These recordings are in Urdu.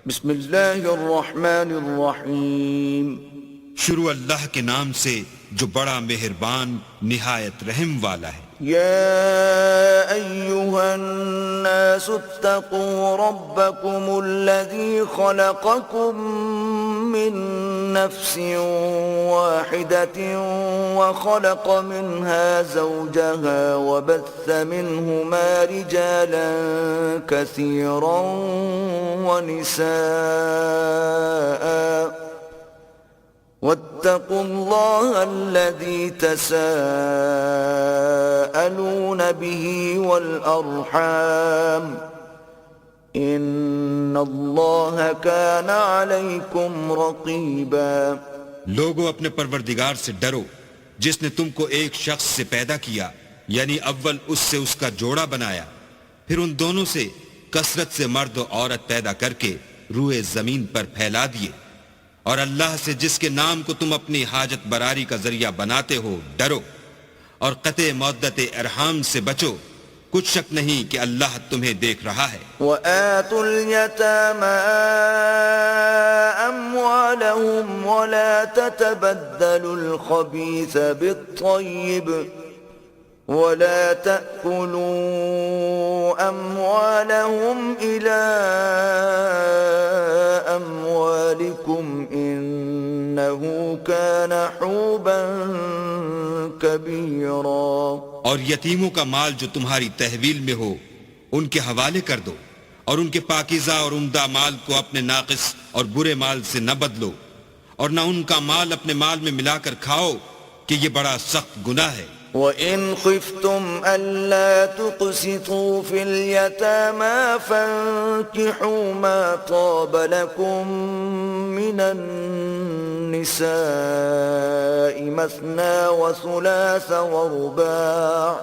بسم اللہ الرحمن الرحیم شروع اللہ کے نام سے جو بڑا مہربان نہایت رحم والا ہے۔ یا ایہا الناس اتقوا ربکم الذی خلقکم من نفس واحدة وخلق منها زوجها وبث منهما رجالا كثيرا ونساء واتقوا الله الذي تساءلون به والأرحام ان اللہ کان علیکم رقیبا۔ لوگو اپنے پروردگار سے ڈرو جس نے تم کو ایک شخص سے پیدا کیا، یعنی اول اس سے اس کا جوڑا بنایا، پھر ان دونوں سے کثرت سے مرد و عورت پیدا کر کے روئے زمین پر پھیلا دیے، اور اللہ سے جس کے نام کو تم اپنی حاجت براری کا ذریعہ بناتے ہو ڈرو، اور قطع مودت ارحام سے بچو، کچھ شک نہیں کہ اللہ تمہیں دیکھ رہا ہے۔ وَآتُوا الْيَتَامَى أَمْوَالَهُمْ وَلَا تَتَبَدَّلُوا الْخَبِيثَ بِالطَّيِّبِ وَلَا تَأْكُلُوا أَمْوَالَهُمْ إِلَىٰ أَمْوَالِكُمْ إِنَّهُ كَانَ حُوبًا كَبِيرًا۔ اور یتیموں کا مال جو تمہاری تحویل میں ہو ان کے حوالے کر دو، اور ان کے پاکیزہ اور عمدہ مال کو اپنے ناقص اور برے مال سے نہ بدلو، اور نہ ان کا مال اپنے مال میں ملا کر کھاؤ کہ یہ بڑا سخت گناہ ہے۔ وَإِنْ خِفْتُمْ أَلَّا تُقْسِطُوا فِي الْيَتَامَى فَانكِحُوا مَا طَابَ لَكُم مِّنَ النِّسَاءِ مَثْنَىٰ وَثُلَاثَ وَرُبَاعَ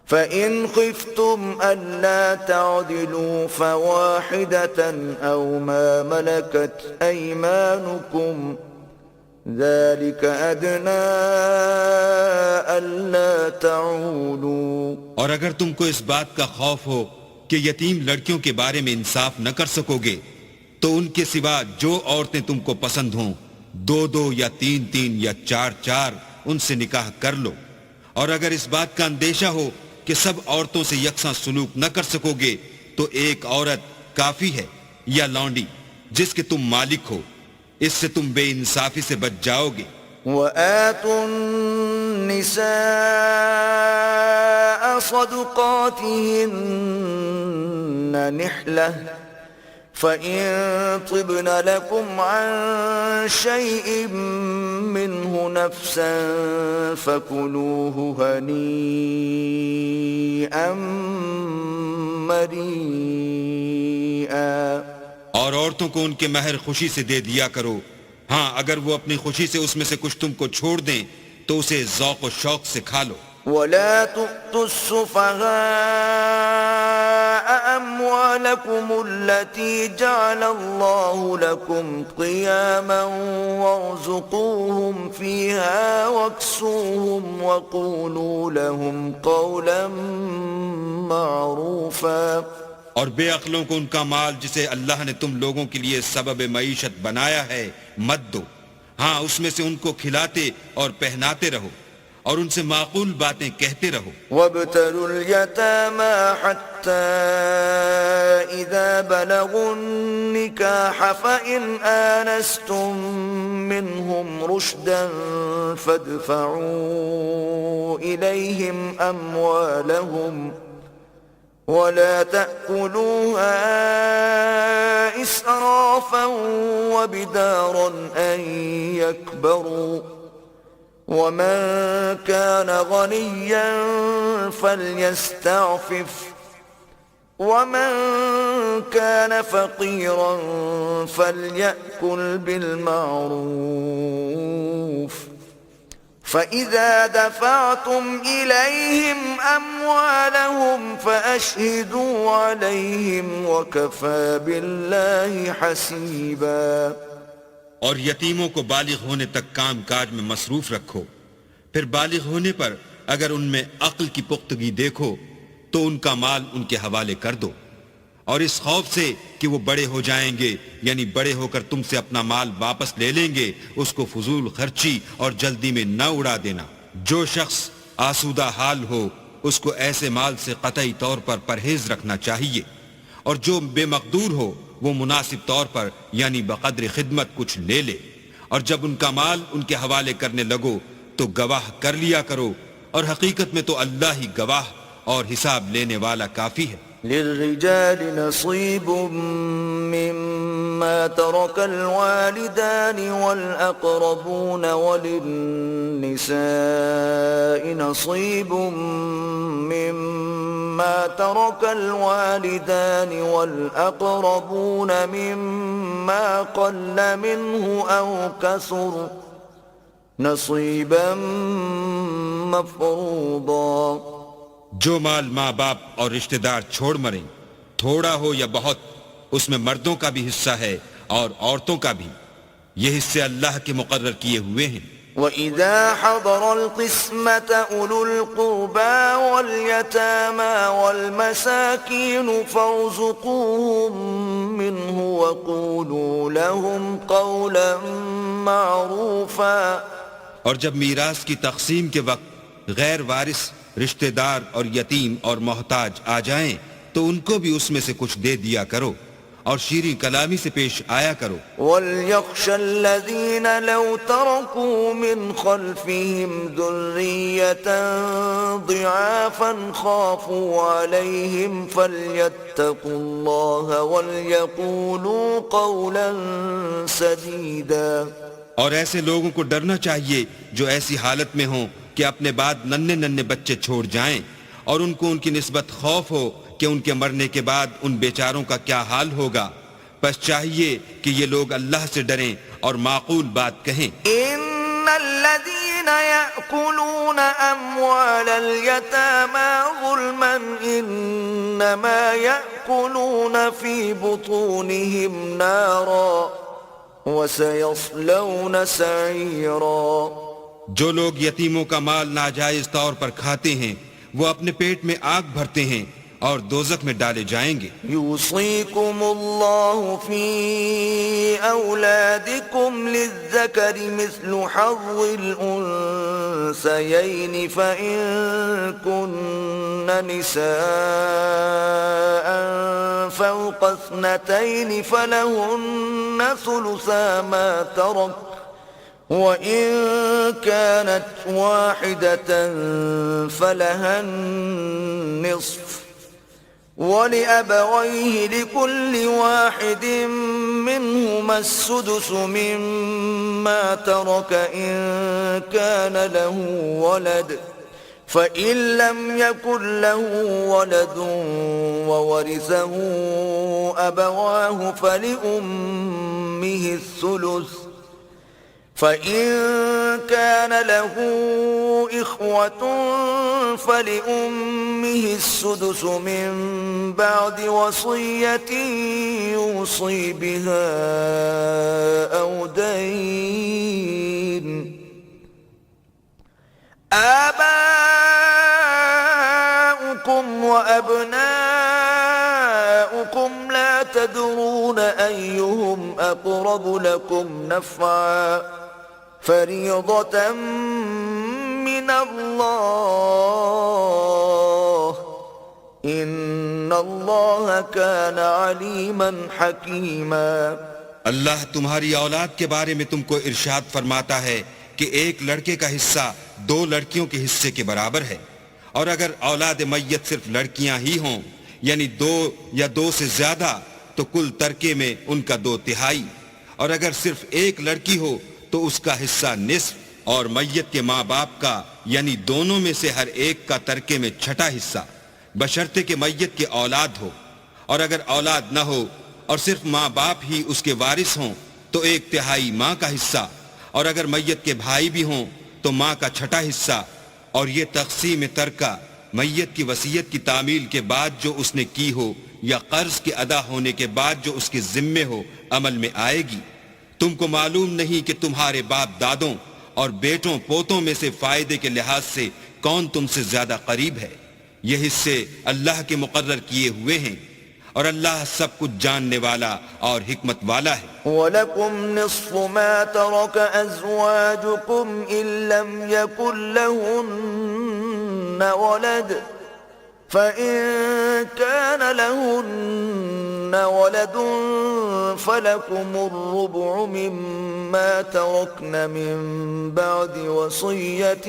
فَإِنْ خِفْتُمْ أَلَّا تَعْدِلُوا فَوَاحِدَةً أَوْ مَا مَلَكَتْ أَيْمَانُكُمْ ذَلِكَ أَدْنَىٰ أَلَّا تَعُولُوا۔ اور اگر تم کو اس بات کا خوف ہو کہ یتیم لڑکیوں کے بارے میں انصاف نہ کر سکو گے تو ان کے سوا جو عورتیں تم کو پسند ہوں، 2 یا 3 یا 4 ان سے نکاح کر لو۔ اور اگر اس بات کا اندیشہ ہو کہ سب عورتوں سے یکساں سلوک نہ کر سکو گے تو ایک عورت کافی ہے یا لونڈی جس کے تم مالک ہو، اس سے تم بے انصافی سے بچ جاؤ گے۔ وَآتُوا النِّسَاءَ صَدُقَاتِهِنَّ نِحْلَةً فَإِن طِبْنَ لَكُمْ عَن شَيْءٍ مِّنْهُ نَفْسًا فَكُلُوهُ هَنِيئًا مَّرِيئًا۔ اور عورتوں کو ان کے مہر خوشی سے دے دیا کرو، ہاں اگر وہ اپنی خوشی سے اس میں سے کچھ تم کو چھوڑ دیں تو اسے ذوق و شوق سے کھا لو۔ وَلَا تُؤْتُوا السُّفَهَاءَ أَمْوَالَكُمُ الَّتِي جَعَلَ اللَّهُ لَكُمْ قِيَامًا وَارْزُقُوهُمْ فِيهَا وَاكْسُوهُمْ وَقُولُوا لَهُمْ قَوْلًا مَّعْرُوفًا۔ اور بے عقلوں کو ان کا مال جسے اللہ نے تم لوگوں کے لیے سبب معیشت بنایا ہے مت دو، ہاں اس میں سے ان کو کھلاتے اور پہناتے رہو اور ان سے معقول باتیں کہتے رہو۔ وَابْتَلُوا الْيَتَامَى حَتَّى إِذَا بَلَغُوا النِّكَاحَ فَإِنْ آنَسْتُم مِّنْهُمْ رُشْدًا فَادْفَعُوا إِلَيْهِمْ أَمْوَالَهُمْ وَلَا تَأْكُلُوهَا إِسْرَافًا وَبِدَارًا أَن يَكْبَرُوا وَمَن كَانَ غَنِيًّا فَلْيَسْتَعْفِفْ وَمَن كَانَ فَقِيرًا فَلْيَأْكُلْ بِالْمَعْرُوفِ فَإِذَا دَفَعْتُمْ إِلَيْهِمْ أَمْوَالَهُمْ فَأَشْهِدُوا عَلَيْهِمْ وَكَفَى بِاللَّهِ حَسِيبًا۔ اور یتیموں کو بالغ ہونے تک کام کاج میں مصروف رکھو، پھر بالغ ہونے پر اگر ان میں عقل کی پختگی دیکھو تو ان کا مال ان کے حوالے کر دو، اور اس خوف سے کہ وہ بڑے ہو جائیں گے، یعنی بڑے ہو کر تم سے اپنا مال واپس لے لیں گے، اس کو فضول خرچی اور جلدی میں نہ اڑا دینا۔ جو شخص آسودہ حال ہو اس کو ایسے مال سے قطعی طور پر پرہیز رکھنا چاہیے، اور جو بے مقدور ہو وہ مناسب طور پر یعنی بقدر خدمت کچھ لے لے، اور جب ان کا مال ان کے حوالے کرنے لگو تو گواہ کر لیا کرو، اور حقیقت میں تو اللہ ہی گواہ اور حساب لینے والا کافی ہے۔ للرجال نصيب مما ترك الوالدان والأقربون وللنساء نصيب مما ترك الوالدان والأقربون مما قل منه أو كثر نصيبا مفروضا۔ جو مال ماں باپ اور رشتہ دار چھوڑ مریں، تھوڑا ہو یا بہت، اس میں مردوں کا بھی حصہ ہے اور عورتوں کا بھی، یہ حصے اللہ کے مقرر کیے ہوئے ہیں۔ وَإِذَا حَضَرَ الْقِسْمَةَ أُولُو الْقُرْبَى وَالْيَتَامَى وَالْمَسَاكِينُ فَارْزُقُوهُم مِّنْهُ وَقُولُوا لَهُمْ قَوْلًا مَّعْرُوفًا۔ اور جب میراث کی تقسیم کے وقت غیر وارث رشتہ دار اور یتیم اور محتاج آ جائیں تو ان کو بھی اس میں سے کچھ دے دیا کرو اور شیریں کلامی سے پیش آیا کرو۔ وَلْيَخْشَ الَّذِينَ لَوْ تَرَكُوا مِنْ خَلْفِهِمْ ذُرِّيَّةً ضِعَافًا خَافُوا عَلَيْهِمْ فَلْيَتَّقُوا اللَّهَ وَلْيَقُولُوا قَوْلًا سَدِيدًا۔ اور ایسے لوگوں کو ڈرنا چاہیے جو ایسی حالت میں ہوں کہ اپنے بعد ننھے بچے چھوڑ جائیں، اور ان کو ان کی نسبت خوف ہو کہ ان کے مرنے کے بعد ان بیچاروں کا کیا حال ہوگا، پس چاہیے کہ یہ لوگ اللہ سے ڈریں اور معقول بات کہیں۔ ان الذين يأكلون اموال اليتامى ظلما انما يأكلون في بطونهم نارا وسيصلون سعيرا۔ جو لوگ یتیموں کا مال ناجائز طور پر کھاتے ہیں وہ اپنے پیٹ میں آگ بھرتے ہیں اور دوزخ میں ڈالے جائیں گے۔ یوصیکم اللہ فی اولادکم للذکر مثل حظ الانثیین فإن کن نساء فوق اثنتین فلہن ثلثا ما ترک وَإِن كَانَتْ وَاحِدَةً فَلَهَا النِّصْفُ وَلِأَبَوَيْهِ لِكُلِّ وَاحِدٍ مِّنْهُمَا السُّدُسُ مِمَّا تَرَكَ إِن كَانَ لَهُ وَلَدٌ فَإِن لَّمْ يَكُن لَّهُ وَلَدٌ وَوَرِثَهُ أَبَوَاهُ فَلِأُمِّهِ الثُّلُثُ فَإِن كَانَ لَهُ إِخْوَةٌ فَلِأُمِّهِ السُّدُسُ مِن بَعْدِ وَصِيَّةٍ يُوصِي بِهَا أَوْ دَيْنٍ۔ آباؤكم وأبناؤكم لا تدرون أيهم أقرب لكم نفعا فريضة من الله إن الله كان عليما حكيما۔ اللہ تمہاری اولاد کے بارے میں تم کو ارشاد فرماتا ہے کہ ایک لڑکے کا حصہ دو لڑکیوں کے حصے کے برابر ہے، اور اگر اولاد میت صرف لڑکیاں ہی ہوں یعنی دو یا دو سے زیادہ تو کل ترکے میں ان کا 2/3، اور اگر صرف ایک لڑکی ہو تو اس کا حصہ نصف، اور میت کے ماں باپ کا یعنی دونوں میں سے ہر ایک کا ترکے میں 6واں حصہ، بشرطے کہ میت کے اولاد ہو، اور اگر اولاد نہ ہو اور صرف ماں باپ ہی اس کے وارث ہوں تو 1/3 ماں کا حصہ، اور اگر میت کے بھائی بھی ہوں تو ماں کا 6واں حصہ۔ اور یہ تقسیم ترکہ میت کی وصیت کی تعمیل کے بعد جو اس نے کی ہو یا قرض کے ادا ہونے کے بعد جو اس کے ذمے ہو عمل میں آئے گی۔ تم کو معلوم نہیں کہ تمہارے باپ دادوں اور بیٹوں پوتوں میں سے فائدے کے لحاظ سے کون تم سے زیادہ قریب ہے، یہ حصے اللہ کے مقرر کیے ہوئے ہیں، اور اللہ سب کچھ جاننے والا اور حکمت والا ہے. وَلَكُمْ نِصْفُ مَا تَرَكَ أَزْوَاجُكُمْ إِن لَّمْ يَكُن لَّهُنَّ وَلَدٌ فَإِن كَانَ لَهُنَّ وَلَدٌ فَلَكُمُ الرُّبُعُ مِمَّا تَرَكْنَ مِن بَعْدِ وَصِيَّةٍ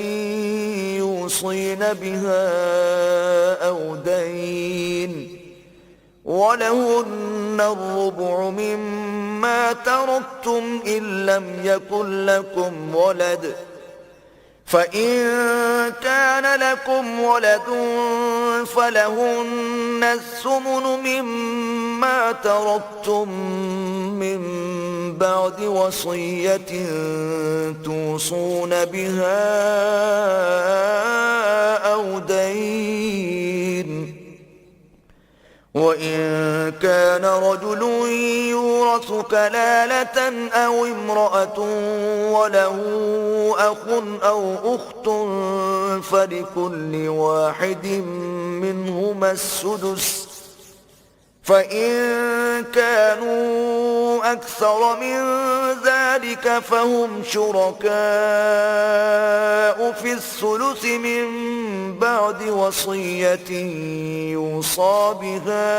يُوصِينَ بِهَا أَوْ دَيْنٍ وَلَهُنَّ الرُّبُعُ مِمَّا تَرَكْتُمْ إِن لَّمْ يَكُن لَّكُمْ وَلَدٌ فَإِن كَانَ لَكُمْ وَلَدٌ فَلَهُنَّ الثُّمُنُ مِمَّا تَرَكْتُم مِّن بَعْدِ وَصِيَّةٍ تُوصُونَ بِهَا أَوْ دَيْنٍ وَإِن كَانَ رَجُلٌ يُورَثُ كَلَالَةً أَوْ امْرَأَةٌ وَلَهُ أَخٌ أَوْ أُخْتٌ فَلِكُلِّ وَاحِدٍ مِّنْهُمَا السُّدُسُ فَإِن كَانُوا أَكْثَرَ مِن ذَلِكَ فَهُمْ شُرَكَاءُ فِي الثُّلُثِ مِن بَعْدِ وَصِيَّةٍ يُوصَى بِهَا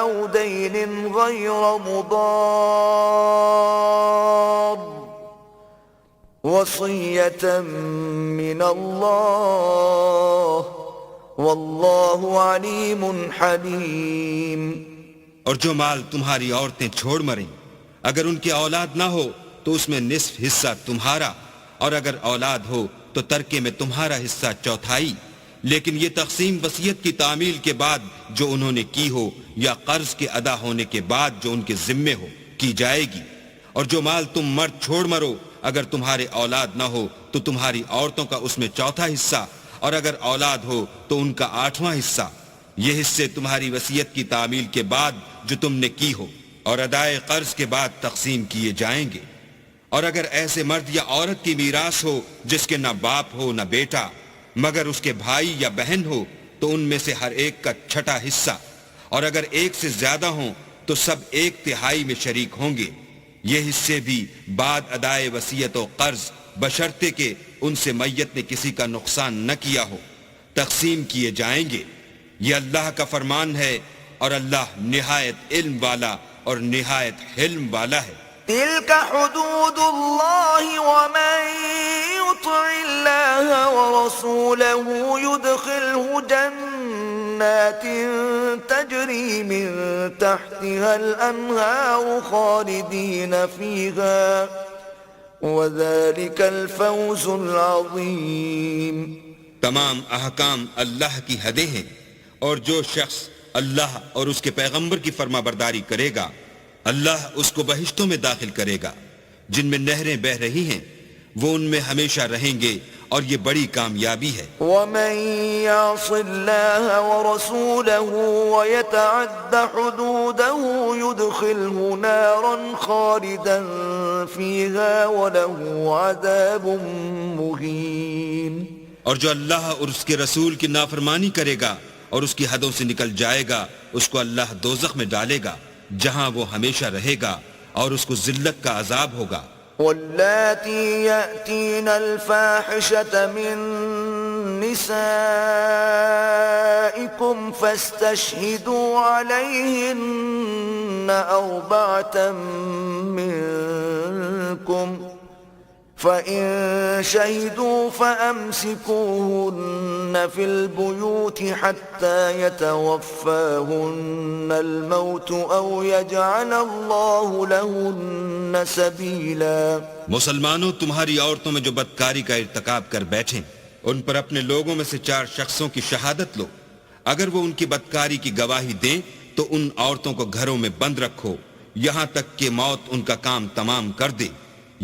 أَوْ دَيْنٍ غَيْرَ مُضَارٍّ وَصِيَّةً مِّنَ اللَّهِ واللہ علیم حلیم. اور جو مال تمہاری عورتیں چھوڑ مریں اگر ان کی اولاد نہ ہو تو اس میں نصف حصہ تمہارا، اور اگر اولاد ہو تو ترکے میں تمہارا حصہ چوتھائی، لیکن یہ تقسیم وصیت کی تعمیل کے بعد جو انہوں نے کی ہو یا قرض کے ادا ہونے کے بعد جو ان کے ذمے ہو کی جائے گی. اور جو مال تم مرد چھوڑ مرو اگر تمہارے اولاد نہ ہو تو تمہاری عورتوں کا اس میں چوتھا حصہ، اور اگر اولاد ہو تو ان کا 8واں حصہ. یہ حصے تمہاری وصیت کی تعمیل کے بعد جو تم نے کی ہو اور ادائے قرض کے بعد تقسیم کیے جائیں گے. اور اگر ایسے مرد یا عورت کی میراث ہو جس کے نہ باپ ہو نہ بیٹا مگر اس کے بھائی یا بہن ہو تو ان میں سے ہر ایک کا چھٹا حصہ، اور اگر ایک سے زیادہ ہوں تو سب 1/3 میں شریک ہوں گے. یہ حصے بھی بعد ادائے وصیت و قرض بشرطے کہ ان سے میت نے کسی کا نقصان نہ کیا ہو تقسیم کیے جائیں گے. یہ اللہ کا فرمان ہے اور اللہ نہایت علم والا اور نہایت حلم والا ہے. تلك حدود الله ومن يطع الله ورسوله يدخله جنات تجري من تحتها الأنهار خالدين فيها وذلك الفوز العظيم. تمام احکام اللہ کی حدیں ہیں، اور جو شخص اللہ اور اس کے پیغمبر کی فرما برداری کرے گا اللہ اس کو بہشتوں میں داخل کرے گا جن میں نہریں بہہ رہی ہیں، وہ ان میں ہمیشہ رہیں گے اور یہ بڑی کامیابی ہے. ومن يعص الله ورسوله ويتعد حدوده يدخله نارا خالدا فيها وله عذاب مهين. اور جو اللہ اور اس کے رسول کی نافرمانی کرے گا اور اس کی حدوں سے نکل جائے گا اس کو اللہ دوزخ میں ڈالے گا جہاں وہ ہمیشہ رہے گا اور اس کو ذلت کا عذاب ہوگا. واللاتي يأتين الفاحشة من نسائكم فاستشهدوا عليهن 4 منكم فإن شهدوا فأمسكوهن في البيوت حتى يتوفاهن الموت أو يجعل الله لهن سبيلا. مسلمانوں تمہاری عورتوں میں جو بدکاری کا ارتکاب کر بیٹھیں ان پر اپنے لوگوں میں سے 4 شخصوں کی شہادت لو. اگر وہ ان کی بدکاری کی گواہی دیں تو ان عورتوں کو گھروں میں بند رکھو یہاں تک کہ موت ان کا کام تمام کر دے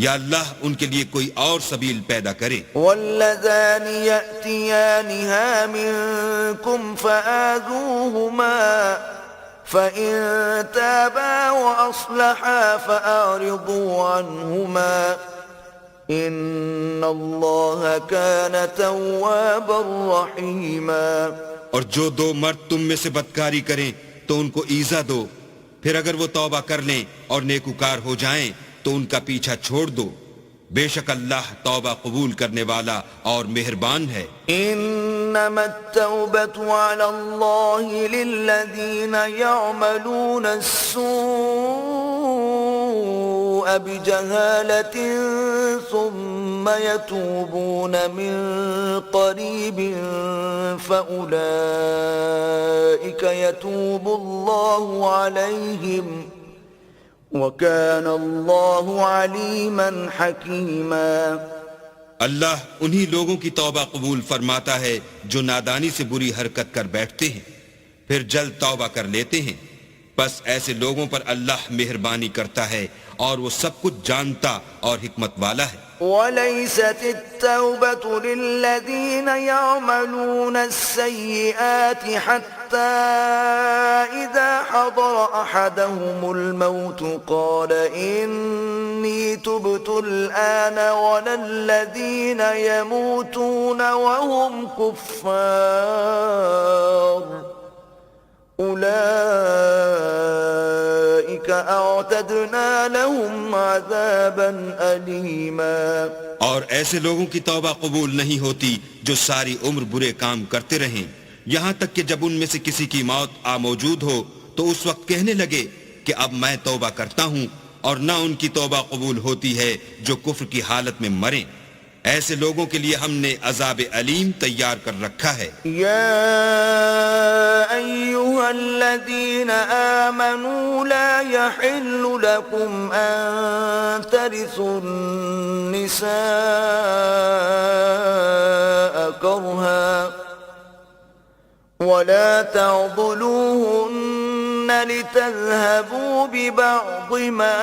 یا اللہ ان کے لیے کوئی اور سبیل پیدا کرے. واللذان يأتيانها منكم فآذوهما فإن تابا وأصلحا فأعرضوا عنهما إن الله كان توابا رحيما. اور جو 2 مرد تم میں سے بدکاری کریں تو ان کو ایذا دو، پھر اگر وہ توبہ کر لیں اور نیکوکار ہو جائیں تو ان کا پیچھا چھوڑ دو، بے شک اللہ توبہ قبول کرنے والا اور مہربان ہے۔ إنما التوبة على الله للذين يعملون السوء بجهالة ثم يتوبون من قريب فأولئك يتوب الله عليهم وَكَانَ اللَّهُ عَلِيمًا حَكِيمًا۔ اللہ انہی لوگوں کی توبہ قبول فرماتا ہے جو نادانی سے بری حرکت کر بیٹھتے ہیں پھر جلد توبہ کر لیتے ہیں، بس ایسے لوگوں پر اللہ مہربانی کرتا ہے اور وہ سب کچھ جانتا اور حکمت والا ہے۔ وَلَيْسَتِ التَّوْبَةُ لِلَّذِينَ يَعْمَلُونَ السَّيِّئَاتِ حَتَّى إِذَا حَضَرَ أَحَدَهُمُ الْمَوْتُ قَالَ إِنِّي تُبْتُ الْآنَ وَلَا الَّذِينَ يَمُوتُونَ وَهُمْ كُفَّارٌ أُولَئِكَ أَعْتَدْنَا لَهُمْ عَذَابًا أَلِيمًا۔ اور ایسے لوگوں کی توبہ قبول نہیں ہوتی جو ساری عمر برے کام کرتے رہیں، یہاں تک کہ جب ان میں سے کسی کی موت آ موجود ہو تو اس وقت کہنے لگے کہ اب میں توبہ کرتا ہوں، اور نہ ان کی توبہ قبول ہوتی ہے جو کفر کی حالت میں مریں۔ ایسے لوگوں کے لیے ہم نے عذاب علیم تیار کر رکھا ہے۔ یا ایہا الذین آمنوا لا یحل لکم ان ترثوا النساء کرہا ولا تعضلوهن لتذهبوا ببعض ما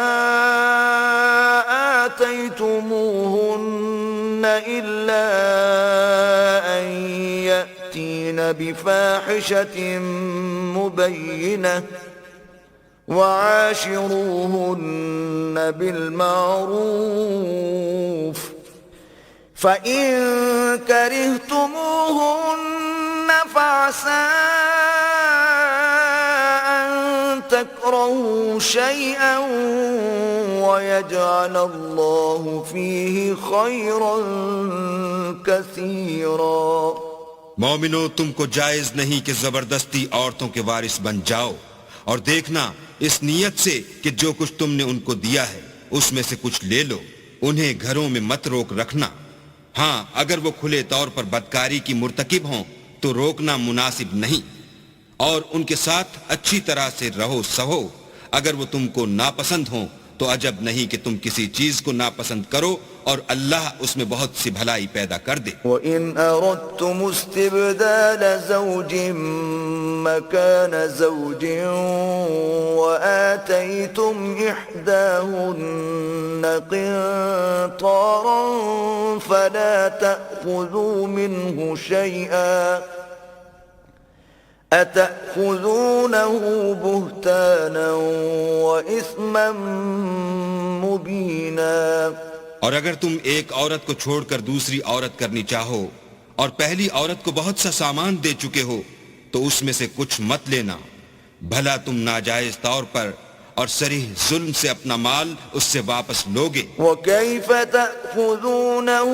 آتيتموهن إلا أن يأتين بفاحشة مبينة وعاشروهن بالمعروف فإن كرهتموهن فعسى أن تكرهوا شيئا ويجعل الله فيه خيرا كثيرا۔ مومنو، تم کو جائز نہیں کہ زبردستی عورتوں کے وارث بن جاؤ، اور دیکھنا اس نیت سے کہ جو کچھ تم نے ان کو دیا ہے اس میں سے کچھ لے لو، انہیں گھروں میں مت روک رکھنا۔ ہاں، اگر وہ کھلے طور پر بدکاری کی مرتکب ہوں تو روکنا مناسب نہیں، اور ان کے ساتھ اچھی طرح سے رہو سہو۔ اگر وہ تم کو ناپسند ہوں تو عجب نہیں کہ تم کسی چیز کو ناپسند کرو اور اللہ اس میں بہت سی بھلائی پیدا کر دے۔ وَإِنْ أَرَدْتُمُ اسْتِبْدَالَ زَوْجٍ مَّكَانَ زَوْجٍ وَآتَيْتُمْ إِحْدَاهُنَّ قِنطَارًا فَلَا تَأْخُذُوا مِنْهُ شَيْئًا أَتَأْخُذُونَهُ بُهْتَانًا وَإِثْمًا مُبِينًا۔ اور اگر تم ایک عورت کو چھوڑ کر دوسری عورت کرنی چاہو اور پہلی عورت کو بہت سا سامان دے چکے ہو تو اس میں سے کچھ مت لینا، بھلا تم ناجائز طور پر اور صریح ظلم سے اپنا مال اس سے واپس لوگے۔ وَكَيْفَ تَأْخُذُونَهُ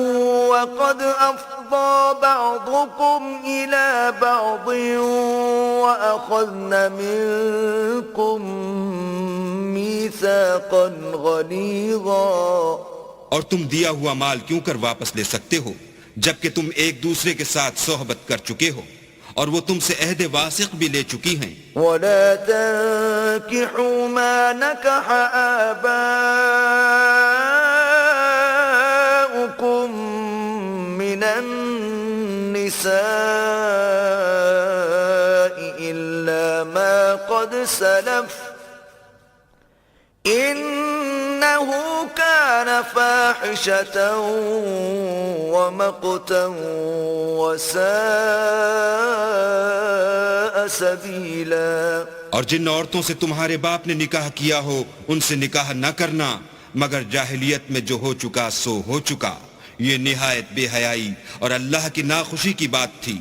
وَقَدْ أَفْضَى بَعْضُكُمْ إِلَى بَعْضٍ وَأَخَذْنَ مِنكُم مِّيثَاقًا غَلِيظًا۔ اور تم دیا ہوا مال کیوں کر واپس لے سکتے ہو جبکہ تم ایک دوسرے کے ساتھ صحبت کر چکے ہو اور وہ تم سے عہد واثق بھی لے چکی ہیں۔ وَلَا تَنكِحُوا مَا نَكَحَ آبَاؤُكُم مِّنَ النِّسَاءِ إِلَّا مَا قَدْ سَلَفَ إِنَّهُ كَانَ فَاحِشَةً وَمَقْتًا وَسَاءَ سَبِيلًا۔ اور جن عورتوں سے تمہارے باپ نے نکاح کیا ہو ان سے نکاح نہ کرنا مگر جاہلیت میں جو ہو چکا سو ہو چکا، یہ نہایت بے حیائی اور اللہ کی ناخوشی کی بات تھی۔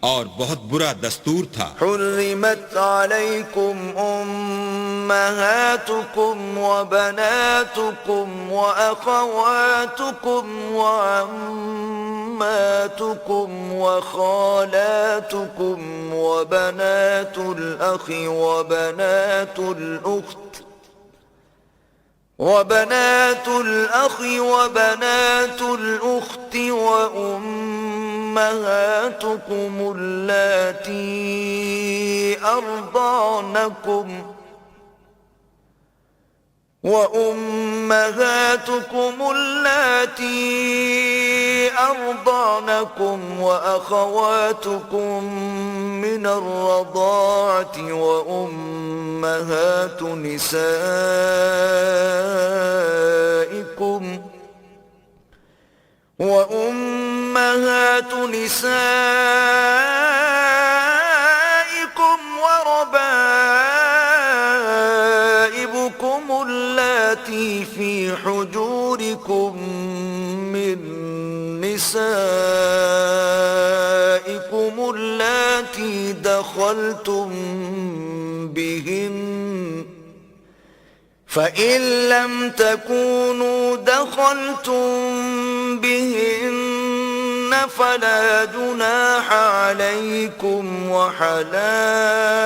اور بہت برا دستور تھا۔ حرمت عليكم أمهاتكم وبناتكم وأخواتكم وعماتكم وخالاتكم وبنات الأخ وبنات الأخت وأمهاتكم اللاتي أرضعنكم وأخواتكم من الرضاعة وأمهات نسائكم وربائبكم اللاتي في حجوركم من نسائكم اللاتي دخلتم بهن فإن لم تكونوا دخلتم بهن فلا جناح عليكم وحلائل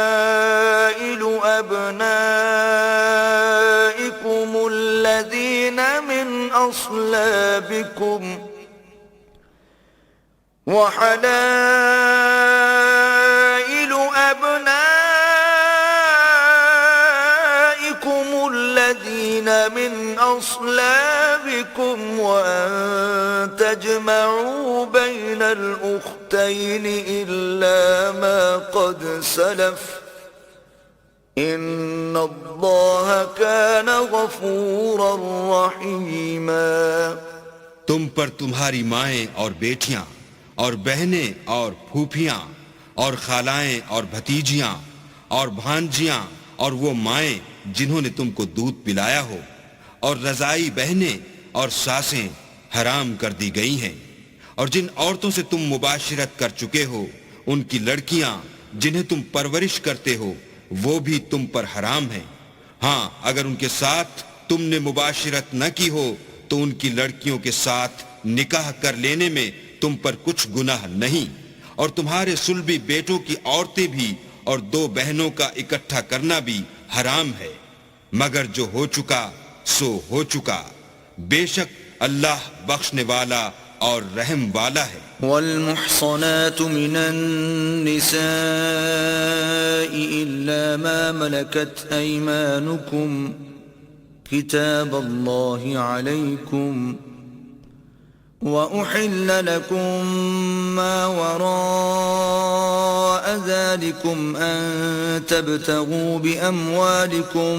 أبنائكم الذين من أصلابكم وأن تجمعوا بين الأختين إلا ما قد سلف إن الله كان غفورا رحيما۔ تم پر تمہاری مائیں اور بیٹیاں اور بہنیں اور پھوپھیاں اور خالائیں اور بھتیجیاں اور بھانجیاں اور وہ مائیں جنہوں نے تم کو دودھ پلایا ہو اور رضائی بہنیں اور ساسیں حرام کر دی گئی ہیں، اور جن عورتوں سے تم مباشرت کر چکے ہو ان کی لڑکیاں جنہیں تم پرورش کرتے ہو وہ بھی تم پر حرام ہیں۔ ہاں اگر ان کے ساتھ تم نے مباشرت نہ کی ہو تو ان کی لڑکیوں کے ساتھ نکاح کر لینے میں تم پر کچھ گناہ نہیں، اور تمہارے صلبی بیٹوں کی عورتیں بھی اور دو بہنوں کا اکٹھا کرنا بھی حرام ہے، مگر جو ہو چکا سو ہو چکا، بے شک اللہ بخشنے والا اور رحم والا ہے۔ والمحصنات من النساء إلا ما ملكت أيمانكم كتاب الله عليكم، وأحل لكم ما وراء ذلكم أن تبتغوا بأموالكم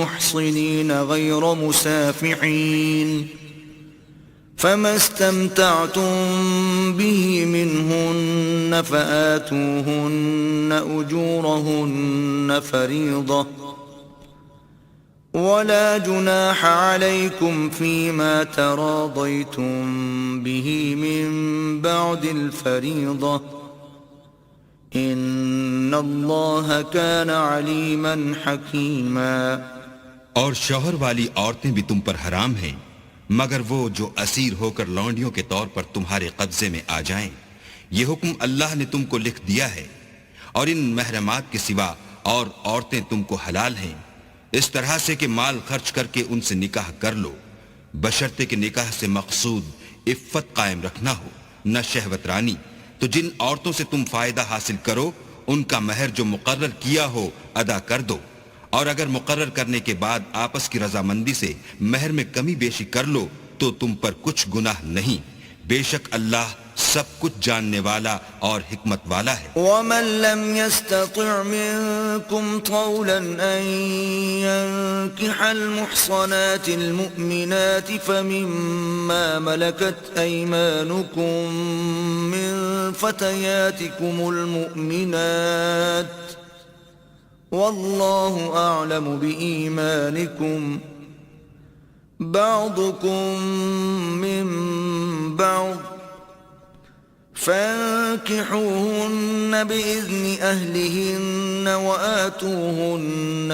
محصنين غير مسافحين، فما استمتعتم به منهن فآتوهن أجورهن فريضة، ولا جناح عليكم فيما تراضيتم به من بعد الفريضة، إن الله كان عليما حكيما۔ اور شوہر والی عورتیں بھی تم پر حرام ہیں مگر وہ جو اسیر ہو کر لونڈیوں کے طور پر تمہارے قبضے میں آ جائیں، یہ حکم اللہ نے تم کو لکھ دیا ہے، اور ان محرمات کے سوا اور عورتیں تم کو حلال ہیں، اس طرح سے کہ مال خرچ کر کے ان سے نکاح کر لو، بشرطے کہ نکاح سے مقصود عفت قائم رکھنا ہو نہ شہوت رانی۔ تو جن عورتوں سے تم فائدہ حاصل کرو ان کا مہر جو مقرر کیا ہو ادا کر دو، اور اگر مقرر کرنے کے بعد آپس کی رضامندی سے مہر میں کمی بیشی کر لو تو تم پر کچھ گناہ نہیں، بے شک اللہ سب کچھ جاننے والا اور حکمت والا ہے۔ ومن لم يستطع منكم طولا أن ينكح المحصنات المؤمنات فمما ملكت أيمانكم من فتياتكم المؤمنات، والله أعلم بإيمانكم، بعضكم من بعض، فانكحوهن بإذن أهلهن وآتوهن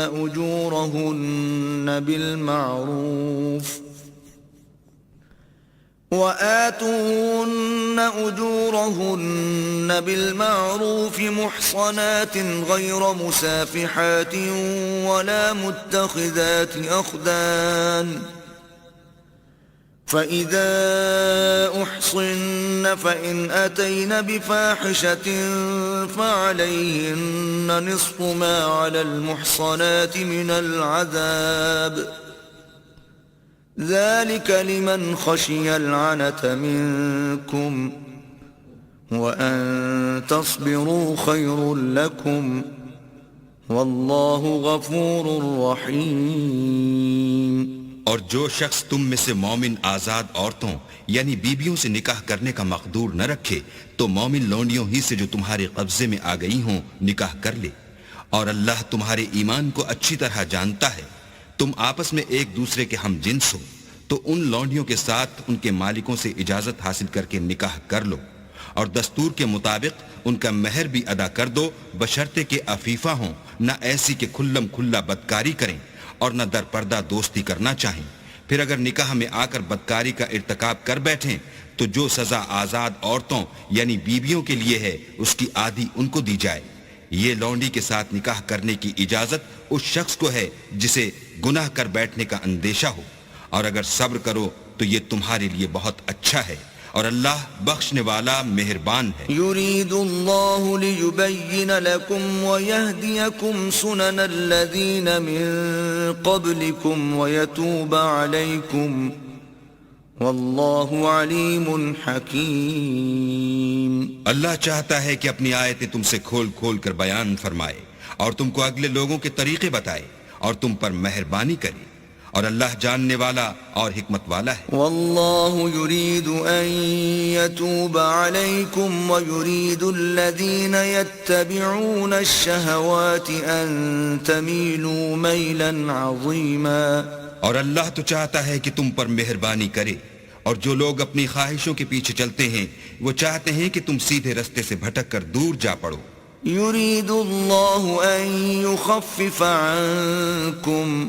أجورهن بالمعروف محصنات غير مسافحات ولا متخذات أخدان فإذا أحصن فإن أتين بفاحشة فعليهن نصف ما على المحصنات من العذاب ذلك لمن خشي العنة منكم وأن تصبروا خير لكم والله غفور رحيم. اور جو شخص تم میں سے مومن آزاد عورتوں یعنی بیبیوں سے نکاح کرنے کا مقدور نہ رکھے تو مومن لونڈیوں ہی سے جو تمہارے قبضے میں آ گئی ہوں نکاح کر لے. اور اللہ تمہارے ایمان کو اچھی طرح جانتا ہے. تم آپس میں ایک دوسرے کے ہم جنس ہو تو ان لونڈیوں کے ساتھ ان کے مالکوں سے اجازت حاصل کر کے نکاح کر لو اور دستور کے مطابق ان کا مہر بھی ادا کر دو بشرطے کہ عفیفہ ہوں نہ ایسی کہ کھلم کھلا بدکاری کریں اور نہ در پردہ دوستی کرنا چاہیں. پھر اگر نکاح میں آ کر بدکاری کا ارتکاب کر بیٹھیں تو جو سزا آزاد عورتوں یعنی بیویوں کے لیے ہے اس کی آدھی ان کو دی جائے. یہ لونڈی کے ساتھ نکاح کرنے کی اجازت اس شخص کو ہے جسے گناہ کر بیٹھنے کا اندیشہ ہو. اور اگر صبر کرو تو یہ تمہارے لیے بہت اچھا ہے اور اللہ بخشنے والا مہربان ہے. يريد الله ليبين لكم ويهديكم سنن الذين من قبلكم ويتوب عليكم والله عليم حكيم. اللہ چاہتا ہے کہ اپنی آیتیں تم سے کھول کھول کر بیان فرمائے اور تم کو اگلے لوگوں کے طریقے بتائے اور تم پر مہربانی کرے اور اللہ جاننے والا اور حکمت والا ہے. والله يريد أن يتوب عليكم ويريد الذين يتبعون الشهوات أن تميلوا ميلا عظيما. اور اللہ تو چاہتا ہے کہ تم پر مہربانی کرے اور جو لوگ اپنی خواہشوں کے پیچھے چلتے ہیں وہ چاہتے ہیں کہ تم سیدھے رستے سے بھٹک کر دور جا پڑو. يريد الله أن يخفف عنكم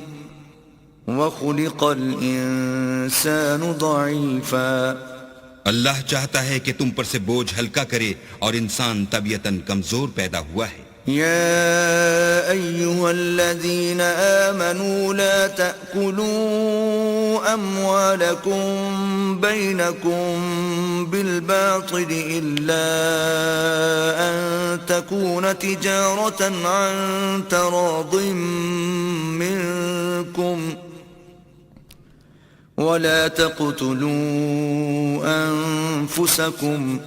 وَخُلِقَ الْإِنسَانُ ضَعِيفًا. اللہ چاہتا ہے کہ تم پر سے بوجھ ہلکا کرے اور انسان طبیعتاً کمزور پیدا ہوا ہے. يا أيها الذين آمنوا لا تأكلوا أموالكم بينكم بالباطل إلا أن تكون تجارة عن تراض منكم ولا تقتلوا أنفسكم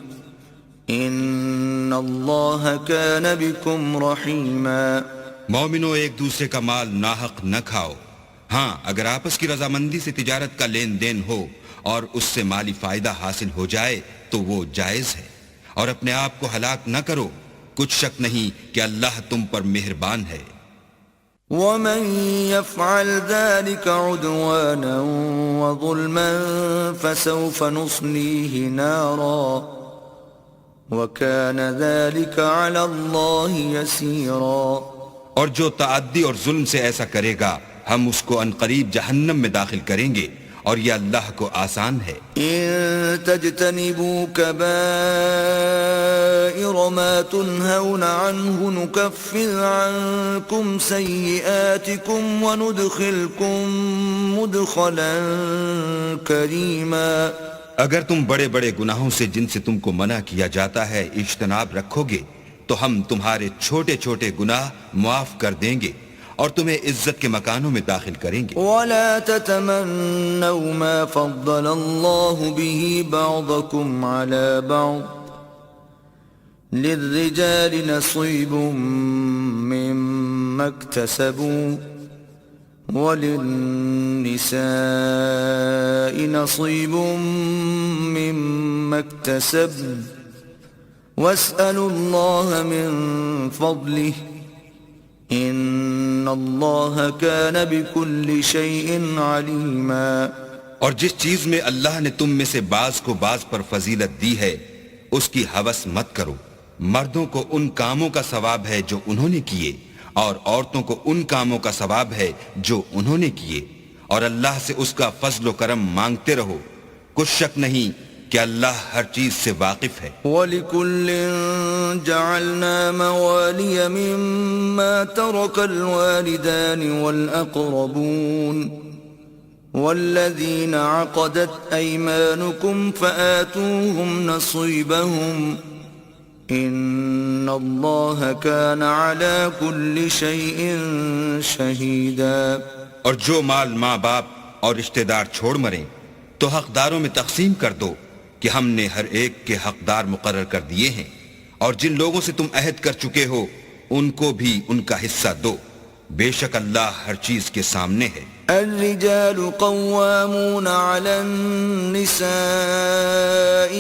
ان اللہ کان بکم رحیما. مومنو ایک دوسرے کا مال ناحق نہ کھاؤ. ہاں اگر آپس کی رضامندی سے تجارت کا لین دین ہو اور اس سے مالی فائدہ حاصل ہو جائے تو وہ جائز ہے. اور اپنے آپ کو ہلاک نہ کرو. کچھ شک نہیں کہ اللہ تم پر مہربان ہے. ومن يفعل ذلك عدوانا وظلما فسوف نصليه نارا وَكَانَ ذَلِكَ عَلَى اللَّهِ يَسِيرًا. اور جو تعدی اور ظلم سے ایسا کرے گا ہم اس کو عنقریب جہنم میں داخل کریں گے اور یہ اللہ کو آسان ہے. إِن تَجْتَنِبُوا كَبَائِرَ مَا تُنْهَوْنَ عَنْهُ نُكَفِّرْ عَنْكُمْ سَيِّئَاتِكُمْ وَنُدْخِلْكُمْ مُدْخَلًا كَرِيمًا. اگر تم بڑے بڑے گناہوں سے جن سے تم کو منع کیا جاتا ہے اجتناب رکھو گے تو ہم تمہارے چھوٹے چھوٹے گناہ معاف کر دیں گے اور تمہیں عزت کے مکانوں میں داخل کریں گے. وَلَا تَتَمَنَّوْا مَا فَضَّلَ اللَّهُ بِهِ بَعْضَكُمْ عَلَى بَعْضٍ لِلرِّجَالِ نَصِيبٌ مِّمَّا اكْتَسَبُوا وَلِلنِّسَاءِ نَصِيبٌ مِّمَّا اكْتَسَبْنَ وَاسْأَلُوا اللَّهَ مِن فَضْلِهِ إِنَّ اللَّهَ كَانَ بِكُلِّ شَيْءٍ عَلِيمًا. اور جس چیز میں اللہ نے تم میں سے بعض کو بعض پر فضیلت دی ہے اس کی ہوس مت کرو. مردوں کو ان کاموں کا ثواب ہے جو انہوں نے کیے، اور عورتوں کو ان کاموں کا ثواب ہے جو انہوں نے کیے، اور اللہ سے اس کا فضل و کرم مانگتے رہو. کچھ شک نہیں کہ اللہ ہر چیز سے واقف ہے. وَلِكُلٍّ جَعَلْنَا مَوَالِيَ مِمَّا تَرَكَ الْوَالِدَانِ وَالْأَقْرَبُونَ وَالَّذِينَ عَقَدَتْ أَيْمَانُكُمْ فَآتُوهُمْ نَصِيبَهُمْ إِنَّ اللَّهَ كَانَ عَلَى كُلِّ شَيْءٍ شَهِيدًا. اور جو مال ماں باپ اور رشتہ دار چھوڑ مریں تو حقداروں میں تقسیم کر دو کہ ہم نے ہر ایک کے حقدار مقرر کر دیے ہیں، اور جن لوگوں سے تم عہد کر چکے ہو ان کو بھی ان کا حصہ دو. بے شک اللہ ہر چیز کے سامنے ہے. الرجال قوامون على النساء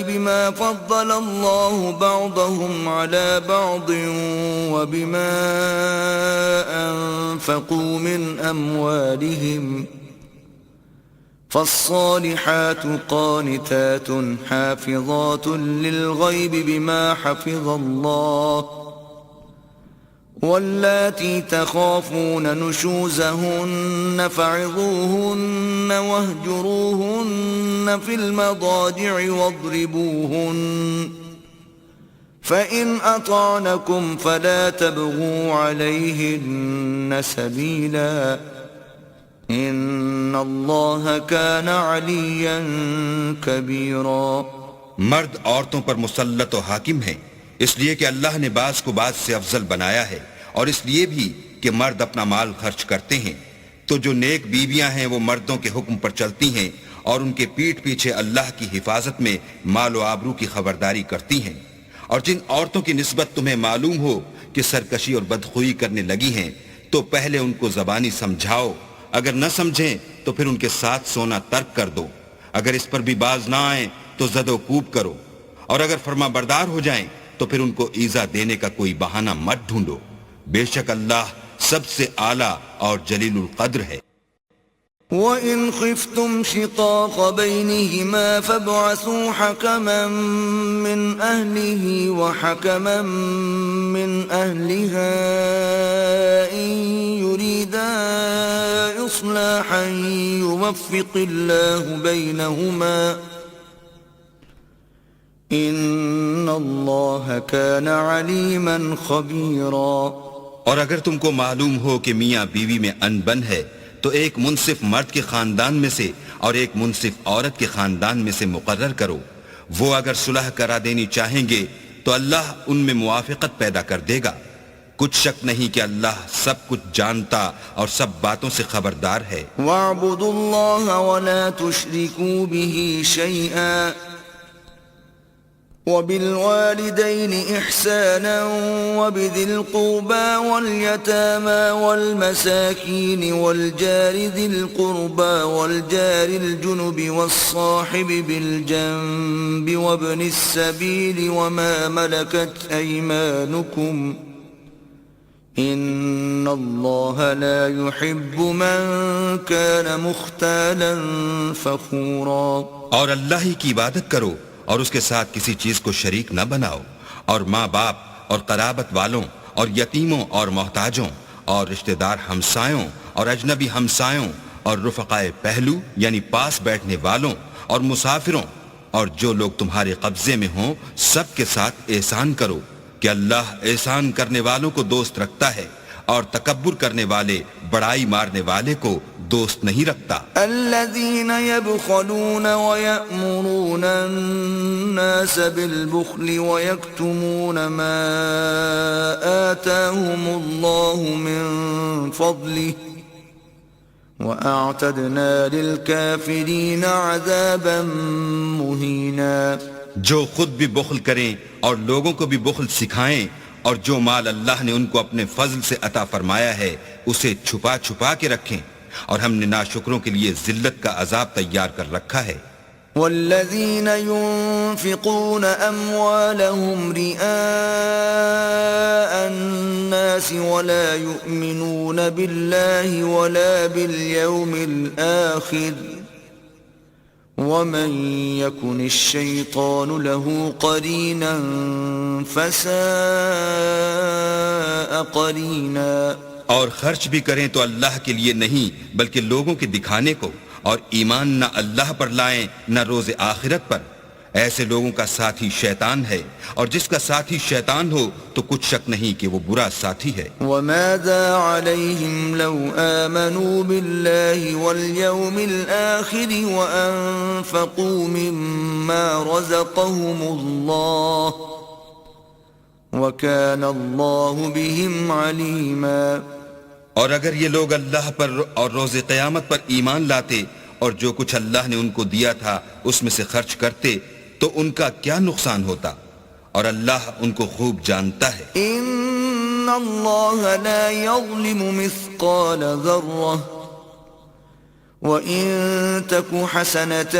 بما فضل الله بعضهم على بعض وبما أنفقوا من أموالهم فالصالحات قانتات حافظات للغيب بما حفظ الله واللاتي تخافون نشوزهن فعظوهن واهجروهن في المضاجع واضربوهن فإن أطعنكم فلا تبغوا عليهن سبيلا إن الله كان عليا كبيرا. مرد عورتوں پر مسلط و حاکم ہیں اس لیے کہ اللہ نے بعض کو بعض سے افضل بنایا ہے، اور اس لیے بھی کہ مرد اپنا مال خرچ کرتے ہیں. تو جو نیک بیویاں ہیں وہ مردوں کے حکم پر چلتی ہیں اور ان کے پیٹھ پیچھے اللہ کی حفاظت میں مال و آبرو کی خبرداری کرتی ہیں. اور جن عورتوں کی نسبت تمہیں معلوم ہو کہ سرکشی اور بدخوئی کرنے لگی ہیں تو پہلے ان کو زبانی سمجھاؤ، اگر نہ سمجھیں تو پھر ان کے ساتھ سونا ترک کر دو. اگر اس پر بھی باز نہ آئیں تو زد و کوب کرو، اور اگر فرما بردار ہو جائیں تو پھر ان کو ایذا دینے کا کوئی بہانہ مت ڈھونڈو. بے شک اللہ سب سے اعلیٰ اور جلیل القدر ہے. وَإِنْ خِفْتُمْ شِقَاقَ بَيْنِهِمَا فَابْعَثُوا حَكَمًا مِّنْ أَهْلِهِ وَحَكَمًا مِّنْ أَهْلِهَا إِن يُرِيدَا إِصْلَاحًا يُوَفِّقِ اللَّهُ بَيْنَهُمَا ان اللہ کان علیما خبیرا. اور اگر تم کو معلوم ہو کہ میاں بیوی میں انبن ہے تو ایک منصف مرد کے خاندان میں سے اور ایک منصف عورت کے خاندان میں سے مقرر کرو. وہ اگر صلح کرا دینی چاہیں گے تو اللہ ان میں موافقت پیدا کر دے گا. کچھ شک نہیں کہ اللہ سب کچھ جانتا اور سب باتوں سے خبردار ہے. وَاعْبُدُوا اللَّهَ وَلَا تُشْرِكُوا بِهِ شَيْئًا وَبِالْوَالِدَيْنِ إِحْسَانًا وَبِذِي الْقُرْبَى وَالْيَتَامَى وَالْمَسَاكِينِ وَالْجَارِ ذِي الْقُرْبَى وَالْجَارِ الْجُنُبِ وَالصَّاحِبِ بِالْجَنبِ وَابْنِ السَّبِيلِ وَمَا مَلَكَتْ أَيْمَانُكُمْ إِنَّ اللَّهَ لَا يُحِبُّ مَنْ كَانَ مُخْتَالًا فَخُورًا. اور اللہ ہی کی عبادت کرو اور اس کے ساتھ کسی چیز کو شریک نہ بناؤ، اور ماں باپ اور قرابت والوں اور یتیموں اور محتاجوں اور رشتہ دار ہمسایوں اور اجنبی ہمسایوں اور رفقائے پہلو یعنی پاس بیٹھنے والوں اور مسافروں اور جو لوگ تمہارے قبضے میں ہوں سب کے ساتھ احسان کرو کہ اللہ احسان کرنے والوں کو دوست رکھتا ہے اور تکبر کرنے والے بڑائی مارنے والے کو دوست نہیں رکھتا. الذين يبخلون ويأمرون الناس بالبخل ويكتمون ما آتاهم الله من فضله وأعتدنا للكافرين عذابا مهينا. جو خود بھی بخل کریں اور لوگوں کو بھی بخل سکھائیں، اور جو مال اللہ نے ان کو اپنے فضل سے عطا فرمایا ہے اسے چھپا چھپا کے رکھیں، اور ہم نے ناشکروں کے لیے ذلت کا عذاب تیار کر رکھا ہے. والذین ينفقون اموالهم رئاء الناس ولا يؤمنون بالله ولا باليوم الآخر ومن يكن الشيطان له قرينا فساء قرينا. اور خرچ بھی کریں تو اللہ کے لیے نہیں بلکہ لوگوں کے دکھانے کو، اور ایمان نہ اللہ پر لائیں نہ روز آخرت پر. ایسے لوگوں کا ساتھی شیطان ہے، اور جس کا ساتھی شیطان ہو تو کچھ شک نہیں کہ وہ برا ساتھی ہے. وماذا عليهم لو آمنوا بالله واليوم الآخر وأنفقوا مما رزقهم الله وكان الله بهم عليما. اور اگر یہ لوگ اللہ پر اور روز قیامت پر ایمان لاتے اور جو کچھ اللہ نے ان کو دیا تھا اس میں سے خرچ کرتے تو ان کا کیا نقصان ہوتا، اور اللہ ان کو خوب جانتا ہے. ان اللہ لا یظلم مثقال ذرة وَإِن تَكُ حَسَنَةً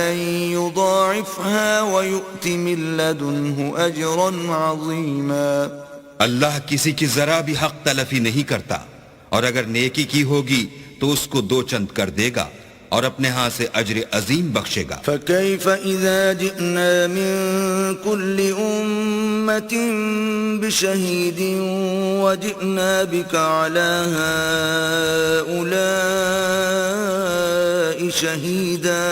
يُضَاعِفْهَا وَيُؤْتِ مِن لَّدُنْهُ أَجْرًا عَظِيمًا. اللہ کسی کی ذرا بھی حق تلفی نہیں کرتا، اور اگر نیکی کی ہوگی تو اس کو دو چند کر دے گا اور اپنے ہاں سے اجر عظیم بخشے گا. فَكَيْفَ إِذَا جِئْنَا مِن كُلِّ أُمَّةٍ بِشَهِيدٍ وَجِئْنَا بِكَ عَلَى هَؤُلَاءِ شَهِيدًا.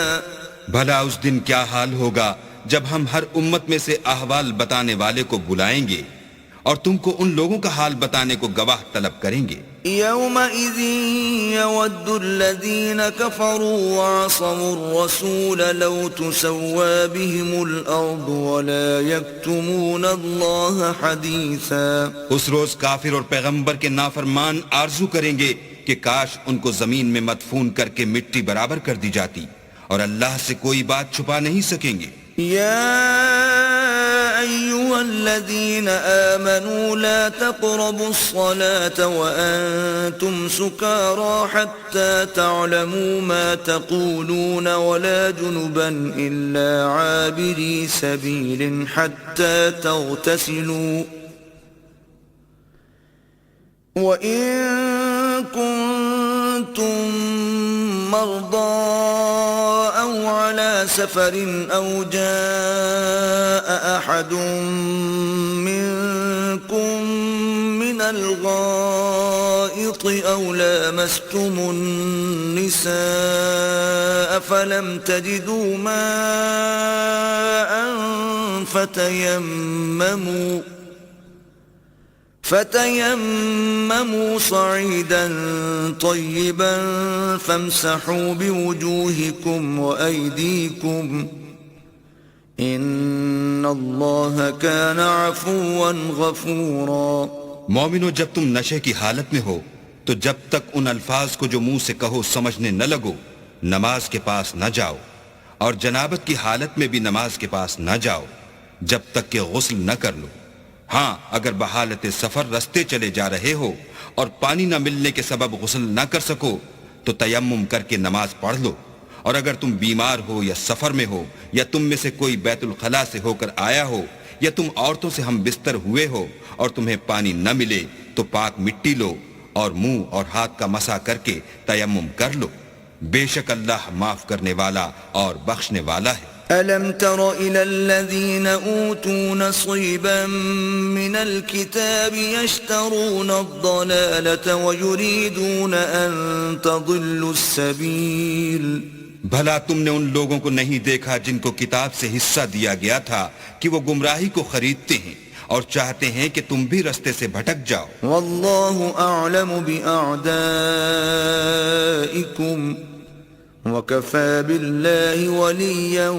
بھلا اس دن کیا حال ہوگا جب ہم ہر امت میں سے احوال بتانے والے کو بلائیں گے اور تم کو ان لوگوں کا حال بتانے کو گواہ طلب کریں گے. يومئذ يود الذين كفروا وعصوا الرسول لو تسوى بهم الأرض ولا يكتمون الله حديثا. اس روز کافر اور پیغمبر کے نافرمان آرزو کریں گے کہ کاش ان کو زمین میں مدفون کر کے مٹی برابر کر دی جاتی، اور اللہ سے کوئی بات چھپا نہیں سکیں گے. يا أيها الذين آمنوا لا تقربوا الصلاة وأنتم سكارى حتى تعلموا ما تقولون ولا جنبا إلا عابري سبيل حتى تغتسلوا وإن كنتم مرضى أو على سفر أو جاء أحد منكم من الغائط أو لامستم النساء فلم تجدوا ماء فتيمموا صعيدا طيبا فامسحوا بوجوهكم وأيديكم إن الله كان عفوا غفورا. مومنو، جب تم نشے کی حالت میں ہو تو جب تک ان الفاظ کو جو منہ سے کہو سمجھنے نہ لگو نماز کے پاس نہ جاؤ، اور جنابت کی حالت میں بھی نماز کے پاس نہ جاؤ جب تک کہ غسل نہ کر لو. ہاں، اگر بحالت سفر رستے چلے جا رہے ہو اور پانی نہ ملنے کے سبب غسل نہ کر سکو تو تیمم کر کے نماز پڑھ لو. اور اگر تم بیمار ہو یا سفر میں ہو یا تم میں سے کوئی بیت الخلاء سے ہو کر آیا ہو یا تم عورتوں سے ہم بستر ہوئے ہو اور تمہیں پانی نہ ملے تو پاک مٹی لو اور منہ اور ہاتھ کا مسح کر کے تیمم کر لو. بے شک اللہ معاف کرنے والا اور بخشنے والا ہے. أَلَمْ تَرَ إِلَى الَّذِينَ أُوتُوا نَصِيبًا مِنَ الْكِتَابِ يَشْتَرُونَ الضَّلَالَةَ وَيُرِيدُونَ أَن تَضِلُّوا السَّبِيلَ. بھلا تم نے ان لوگوں کو نہیں دیکھا جن کو کتاب سے حصہ دیا گیا تھا کہ وہ گمراہی کو خریدتے ہیں اور چاہتے ہیں کہ تم بھی رستے سے بھٹک جاؤ. وَاللَّهُ أَعْلَمُ بِأَعْدَائِكُمْ وَكَفَى بِاللَّهِ وَلِيًّا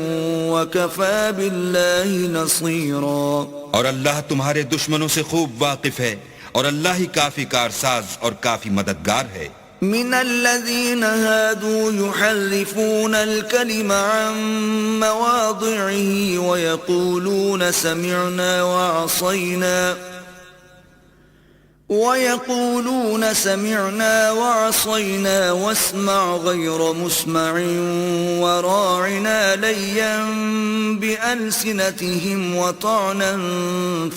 وَكَفَى بِاللَّهِ نَصِيرًا. اور اللہ تمہارے دشمنوں سے خوب واقف ہے، اور اللہ ہی کافی کارساز اور کافی مددگار ہے. من الذين هادوا يحرفون الكلم عن مواضعه ويقولون سمعنا وعصينا واسمع غير مسمع وراعنا ليا بألسنتهم وطعنا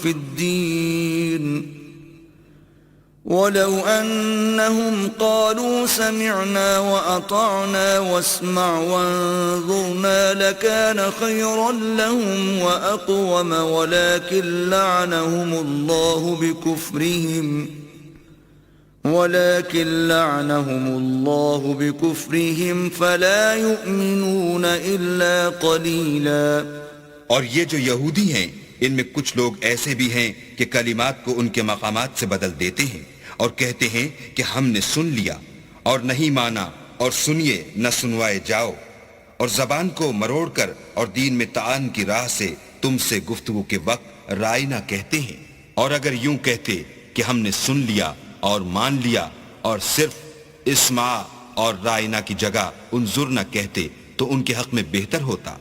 في الدين ولو أنهم قالوا سمعنا وأطعنا واسمع وانظرنا لكان خيرا لهم وأقوم ولكن لعنهم الله بكفرهم فلا يؤمنون إلا قليلا. اور یہ جو یہودی ہیں ان میں کچھ لوگ ایسے بھی ہیں کہ کلمات کو ان کے مقامات سے بدل دیتے ہیں اور کہتے ہیں کہ ہم نے سن لیا اور نہیں مانا اور سنیے نہ سنوائے جاؤ، اور زبان کو مروڑ کر اور دین میں تعان کی راہ سے تم سے گفتگو کے وقت رائنا کہتے ہیں. اور اگر یوں کہتے کہ ہم نے سن لیا اور مان لیا اور صرف اسمع اور رائنا کی جگہ انظرنا کہتے تو ان کے حق میں بہتر ہوتا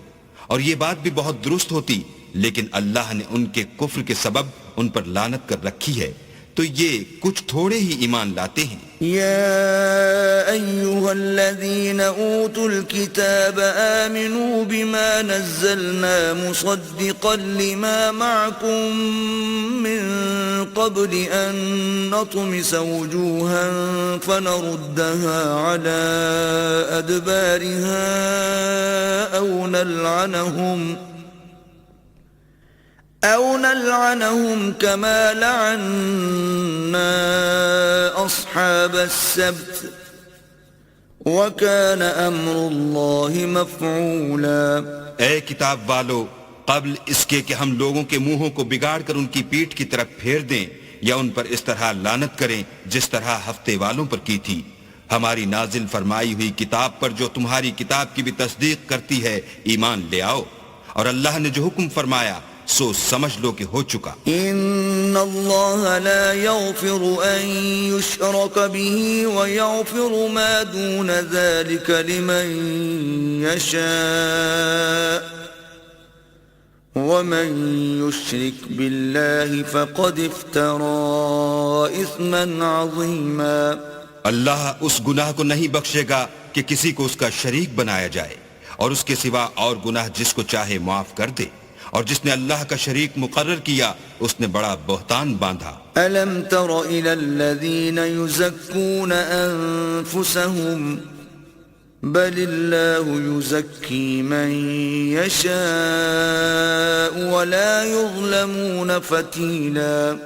اور یہ بات بھی بہت درست ہوتی، لیکن اللہ نے ان کے کفر کے سبب ان پر لعنت کر رکھی ہے تو یہ کچھ تھوڑے ہی ایمان لاتے ہیں. يا أيها الذين أوتوا الكتاب آمنوا بما نزلنا مصدقا لما معكم من قبل أن نطمس وجوها فنردها على أدبارها أو نلعنهم كما لعنا أصحاب السبت وكان أمر الله مفعولا. اے کتاب والو، قبل اس کے کہ ہم لوگوں کے منہوں کو بگاڑ کر ان کی پیٹھ کی طرف پھیر دیں یا ان پر اس طرح لعنت کریں جس طرح ہفتے والوں پر کی تھی، ہماری نازل فرمائی ہوئی کتاب پر جو تمہاری کتاب کی بھی تصدیق کرتی ہے ایمان لے آؤ، اور اللہ نے جو حکم فرمایا سو سمجھ لو کہ ہو چکا. ان اللہ لا یغفر ان یشرک به ویغفر ما دون ذلك لمن یشاء ومن یشرک باللہ فقد افترى اثما عظیما. اللہ اس گناہ کو نہیں بخشے گا کہ کسی کو اس کا شریک بنایا جائے، اور اس کے سوا اور گناہ جس کو چاہے معاف کر دے، اور جس نے اللہ کا شریک مقرر کیا اس نے بڑا بہتان باندھا. ألم تر إلى الذين يزكون أنفسهم بل الله يزكي من يشاء ولا يظلمون فتيلا.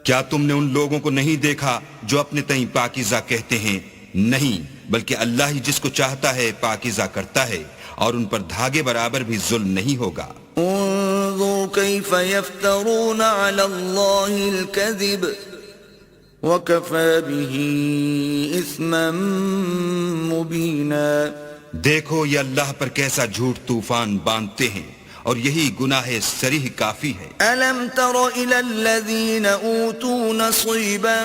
کیا تم نے ان لوگوں کو نہیں دیکھا جو اپنے تئیں پاکیزہ کہتے ہیں؟ نہیں، بلکہ اللہ ہی جس کو چاہتا ہے پاکیزہ کرتا ہے، اور ان پر دھاگے برابر بھی ظلم نہیں ہوگا. انظر كيف يفترون على الله الكذب وكفى به إثما مبينا. دیکھو یہ اللہ پر کیسا جھوٹ طوفان باندھتے ہیں، اور یہی گناہ صریح کافی ہے. ألم تر إلى الذين أوتوا نصيبا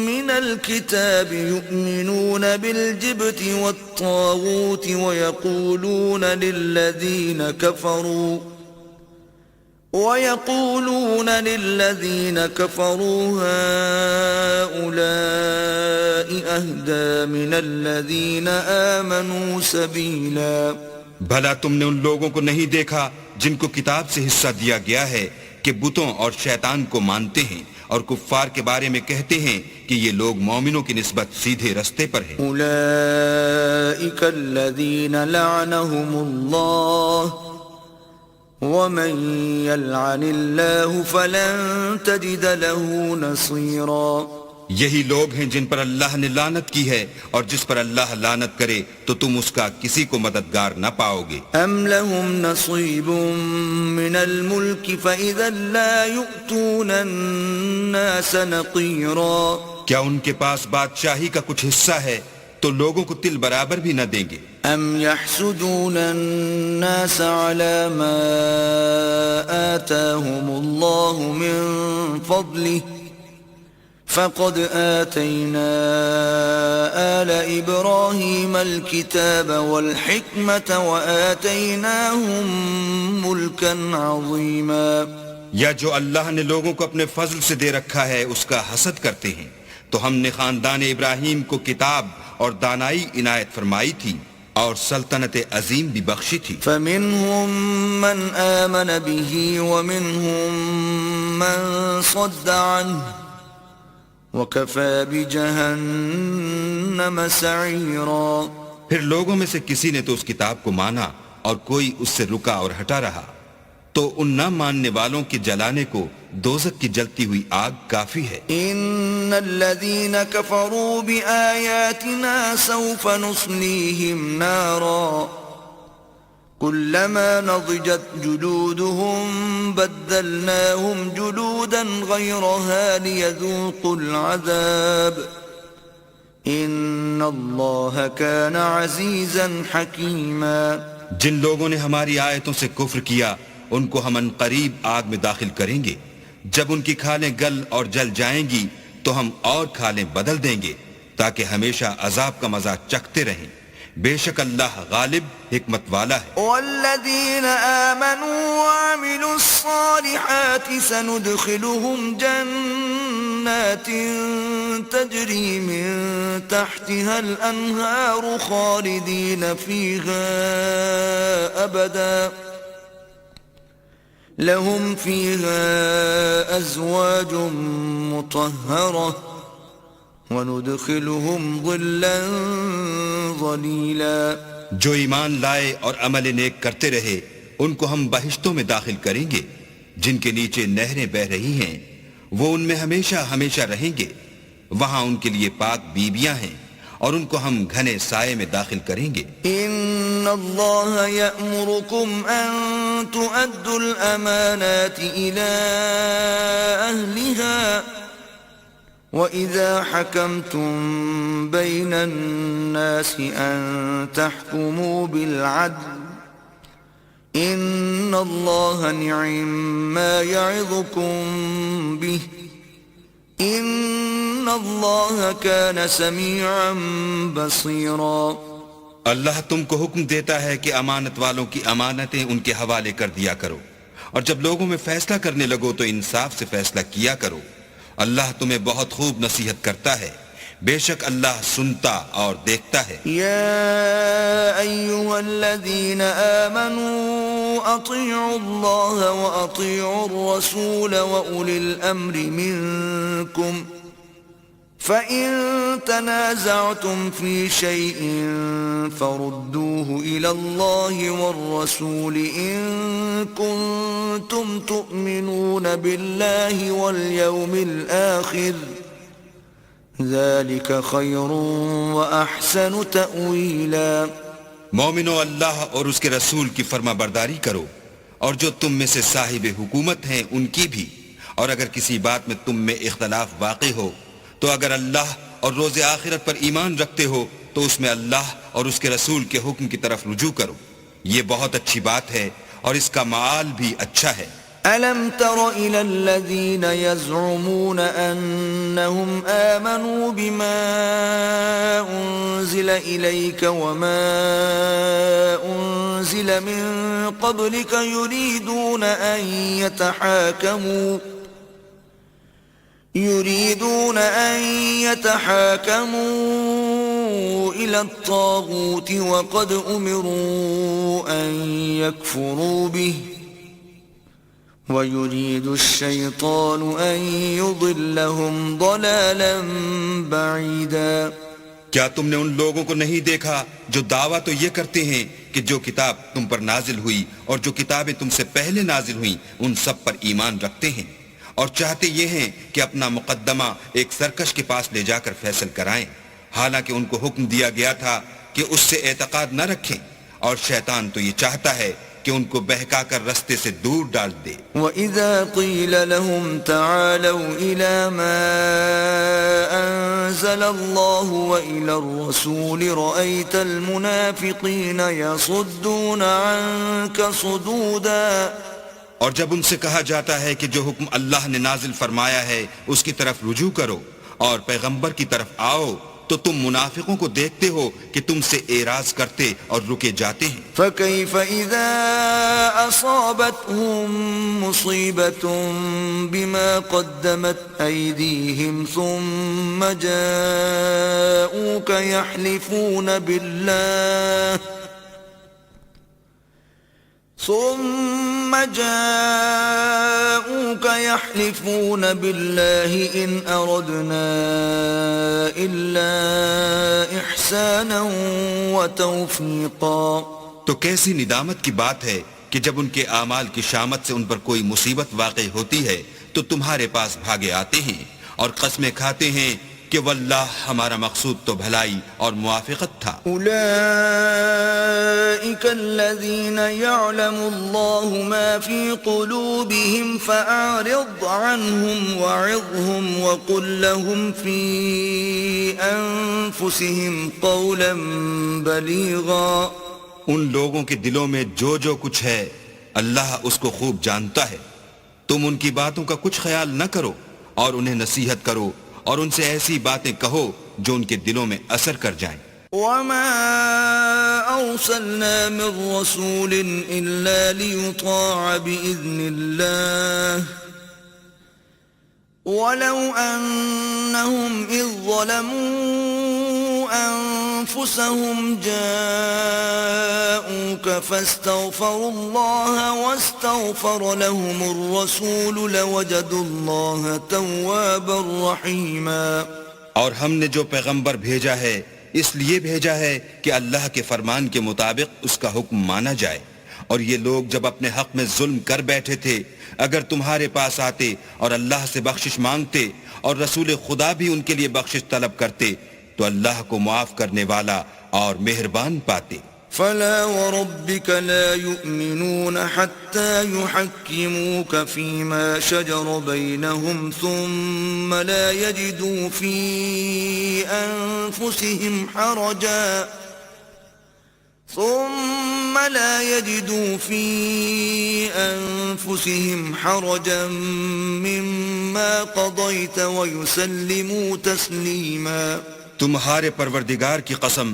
من الكتاب يؤمنون بالجبت والطاغوت ويقولون للذين كفروا هؤلاء أهدى من الذين آمنوا سبيلا. بھلا تم نے ان لوگوں کو نہیں دیکھا جن کو کتاب سے حصہ دیا گیا ہے کہ بتوں اور شیطان کو مانتے ہیں اور کفار کے بارے میں کہتے ہیں کہ یہ لوگ مومنوں کی نسبت سیدھے رستے پر ہیں. اولئک الذین لعنهم اللہ ومن یلعن اللہ فلن تجد له نصیرا. یہی لوگ ہیں جن پر اللہ نے لعنت کی ہے، اور جس پر اللہ لعنت کرے تو تم اس کا کسی کو مددگار نہ پاؤ گے. ام لهم نصیب من الملک فاذا لا یؤتون الناس نقیرا. کیا ان کے پاس بادشاہی کا کچھ حصہ ہے تو لوگوں کو تل برابر بھی نہ دیں گے. ام يحسدون الناس على ما آتاهم الله من فضله فقد آتينا آل إبراهيم الكتاب والحكمة وآتيناهم ملكا عظيما. یا جو اللہ نے لوگوں کو اپنے فضل سے دے رکھا ہے اس کا حسد کرتے ہیں، تو ہم نے خاندان ابراہیم کو کتاب اور دانائی عنایت فرمائی تھی اور سلطنت عظیم بھی بخشی تھی. فمنهم من آمن به ومنهم من صد عنه وَكَفَى بِجَهَنَّمَ سَعِيرًا. پھر لوگوں میں سے کسی نے تو اس کتاب کو مانا اور کوئی اس سے رکا اور ہٹا رہا، تو ان نہ ماننے والوں کے جلانے کو دوزخ کی جلتی ہوئی آگ کافی ہے۔ ان الذين كفروا بآياتنا سوف نصليهم نارا كلما نضجت جلودهم بدلناهم جلودا غيرها ليذوقوا العذاب ان الله كان عزيزا حكيما۔ جن لوگوں نے ہماری آیتوں سے کفر کیا ان کو ہم عنقریب آگ میں داخل کریں گے، جب ان کی کھالیں گل اور جل جائیں گی تو ہم اور کھالیں بدل دیں گے تاکہ ہمیشہ عذاب کا مزہ چکھتے رہیں۔ بے شک اللہ غالب حکمت والا ہے۔ والذین آمنوا وعملوا الصالحات سندخلهم جنات تجری من تحتها الانہار خالدین فیہا ابدا لهم فيها أزواج مطهرة وندخلهم ظلا ظليلا۔ جو ایمان لائے اور عمل نیک کرتے رہے ان کو ہم بہشتوں میں داخل کریں گے جن کے نیچے نہریں بہہ رہی ہیں، وہ ان میں ہمیشہ ہمیشہ رہیں گے، وہاں ان کے لیے پاک بیویاں ہیں اور ان کو ہم گھنے سائے میں داخل کریں گے۔ ان اللہ یأمرکم ان تؤدوا الامانات الى اہلها وَإِذَا حَكَمْتُمْ بَيْنَ النَّاسِ أَن تَحْكُمُوا بِالْعَدْلِ إِنَّ اللَّهَ نِعِمَّا يَعِظُكُمْ بِهِ إِنَّ اللَّهَ كَانَ سَمِيعًا بَصِيرًا۔ اللہ تم کو حکم دیتا ہے کہ امانت والوں کی امانتیں ان کے حوالے کر دیا کرو، اور جب لوگوں میں فیصلہ کرنے لگو تو انصاف سے فیصلہ کیا کرو، اللہ تمہیں بہت خوب نصیحت کرتا ہے، بے شک اللہ سنتا اور دیکھتا ہے۔ یا ایھا الذین آمنوا اطیعوا اللہ واطیعوا الرسول واولی الامر منکم فَإِن تَنَازَعْتُمْ فِي شَيْءٍ فَرُدُّوهُ إِلَى اللَّهِ وَالرَّسُولِ إِن كُنتُمْ تُؤْمِنُونَ بِاللَّهِ وَالْيَوْمِ الْآخِرِ ذَلِكَ خَيْرٌ وَأَحْسَنُ تَأْوِيلًا۔ مومنو، اللہ اور اس کے رسول کی فرما برداری کرو، اور جو تم میں سے صاحب حکومت ہیں ان کی بھی، اور اگر کسی بات میں تم میں اختلاف واقع ہو تو اگر اللہ اور روز آخرت پر ایمان رکھتے ہو تو اس میں اللہ اور اس کے رسول کے حکم کی طرف رجوع کرو، یہ بہت اچھی بات ہے اور اس کا معال بھی اچھا ہے۔ أَلَمْ تَرَ إِلَى الَّذِينَ يَزْعُمُونَ أَنَّهُمْ آمَنُوا بِمَا أُنزِلَ إِلَيْكَ وَمَا أُنزِلَ مِن قَبْلِكَ يُرِيدُونَ أن يتحاكموا إلى الطاغوت وقد أمروا أن يكفروا به ويريد الشيطان أن يضلهم ضلالا بعيدا۔ کیا تم نے ان لوگوں کو نہیں دیکھا جو دعویٰ تو یہ کرتے ہیں کہ جو کتاب تم پر نازل ہوئی اور جو کتابیں تم سے پہلے نازل ہوئیں ان سب پر ایمان رکھتے ہیں، اور چاہتے یہ ہیں کہ اپنا مقدمہ ایک سرکش کے پاس لے جا کر فیصل کرائیں، حالانکہ ان کو حکم دیا گیا تھا کہ اس سے اعتقاد نہ رکھیں، اور شیطان تو یہ چاہتا ہے کہ ان کو بہکا کر رستے سے دور ڈال دے۔ وَإِذَا قِيلَ لَهُمْ تَعَالَوْا إِلَى مَا أَنزَلَ اللَّهُ وَإِلَى الرَّسُولِ رَأَيْتَ الْمُنَافِقِينَ يَصُدُّونَ عَنكَ صُدُودًا۔ اور جب ان سے کہا جاتا ہے کہ جو حکم اللہ نے نازل فرمایا ہے اس کی طرف رجوع کرو اور پیغمبر کی طرف آؤ تو تم منافقوں کو دیکھتے ہو کہ تم سے اعراض کرتے اور رکے جاتے ہیں۔ فَكَيْفَ إِذَا أَصَابَتْهُم مُّصِيبَةٌ بِمَا قَدَّمَتْ أَيْدِيهِمْ ثُمَّ جَاءُوكَ يَحْلِفُونَ ثم جاءوك يحلفون بالله إن أردنا إلا إحسانا وتوفيقا. تو کیسی ندامت کی بات ہے کہ جب ان کے اعمال کی شامت سے ان پر کوئی مصیبت واقع ہوتی ہے تو تمہارے پاس بھاگے آتے ہیں اور قسمیں کھاتے ہیں کہ واللہ ہمارا مقصود تو بھلائی اور موافقت تھا. أولئك الذين يعلم الله ما في قلوبهم فأعرض عنهم وعظهم وقل لهم في أنفسهم قولا بليغا. ان لوگوں کے دلوں میں جو کچھ ہے اللہ اس کو خوب جانتا ہے. تم ان کی باتوں کا کچھ خیال نہ کرو اور انہیں نصیحت کرو اور ان سے ایسی باتیں کہو جو ان کے دلوں میں اثر کر جائیں. وما أرسلنا من رسول إلا ليطاع بإذن الله ولو أنهم إذ ظلموا أنفسهم جاءوك فاستغفروا الله واستغفر لهم الرسول لوجدوا الله توابا رحيما. اور ہم نے جو پیغمبر بھیجا ہے اس لیے بھیجا ہے کہ اللہ کے فرمان کے مطابق اس کا حکم مانا جائے. اور یہ لوگ جب اپنے حق میں ظلم کر بیٹھے تھے اگر تمہارے پاس آتے اور اللہ سے بخشش مانگتے اور رسول خدا بھی ان کے لیے بخشش طلب کرتے تو اللہ کو معاف کرنے والا اور مہربان پاتے. فلا وربك لا يؤمنون حتى يحكموك فيما شجر بينهم ثم لا يجدوا في أنفسهم حرجا مما قضيت ويسلموا تسليما. تمہارے پروردگار کی قسم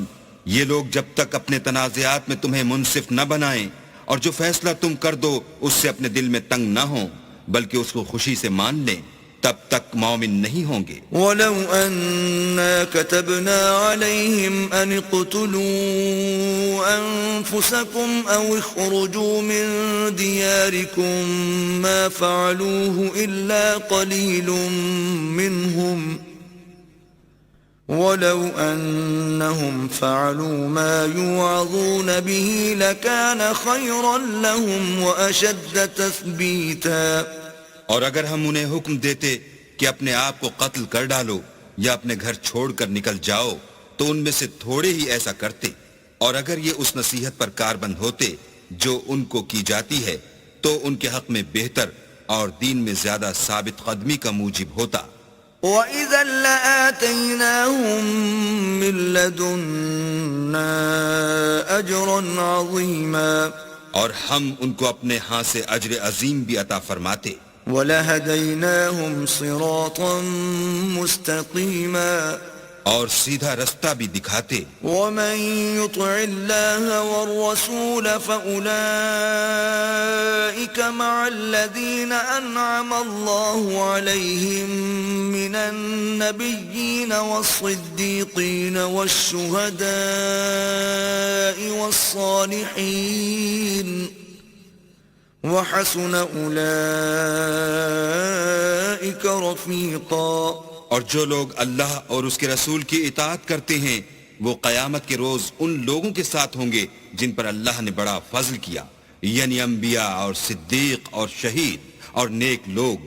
یہ لوگ جب تک اپنے تنازعات میں تمہیں منصف نہ بنائیں اور جو فیصلہ تم کر دو اس سے اپنے دل میں تنگ نہ ہوں بلکہ اس کو خوشی سے مان لیں تب تک مومن نہیں ہوں گے. وَلَوْ أَنَّا كَتَبْنَا عَلَيْهِمْ أَنِ اقْتُلُوا أَنفُسَكُمْ أَوْ اخْرُجُوا مِنْ دِيَارِكُمْ مَا فَعَلُوهُ إِلَّا قَلِيلٌ مِّنْهُمْ وَلَوْ أَنَّهُمْ فَعَلُوا مَا يُوعَظُونَ بِهِ لَكَانَ خَيْرًا لَهُمْ وَأَشَدَّ تَثْبِيتًا. اور اگر ہم انہیں حکم دیتے کہ اپنے آپ کو قتل کر ڈالو یا اپنے گھر چھوڑ کر نکل جاؤ تو ان میں سے تھوڑے ہی ایسا کرتے. اور اگر یہ اس نصیحت پر کاربند ہوتے جو ان کو کی جاتی ہے تو ان کے حق میں بہتر اور دین میں زیادہ ثابت قدمی کا موجب ہوتا. وَإِذًا لَآتَيْنَاهُمْ مِن لَّدُنَّا أَجْرًا عَظِيمًا. اور ہم ان کو اپنے ہاں سے اجر عظیم بھی عطا فرماتے. وَلَهَدَيْنَاهُمْ صِرَاطًا مُسْتَقِيمًا. اور سیدھا رستہ بھی دکھاتے. وَمَن يُطِعِ اللَّهَ وَالرَّسُولَ فَأُولَئِكَ مَعَ الَّذِينَ أَنْعَمَ اللَّهُ عَلَيْهِمْ مِنَ النَّبِيِّينَ وَالصِّدِّيقِينَ وَالشُّهَدَاءِ وَالصَّالِحِينَ وَحَسُنَ أُولَئِكَ رَفِيقًا. اور جو لوگ اللہ اور اس کے رسول کی اطاعت کرتے ہیں وہ قیامت کے روز ان لوگوں کے ساتھ ہوں گے جن پر اللہ نے بڑا فضل کیا یعنی انبیاء اور صدیق اور شہید اور نیک لوگ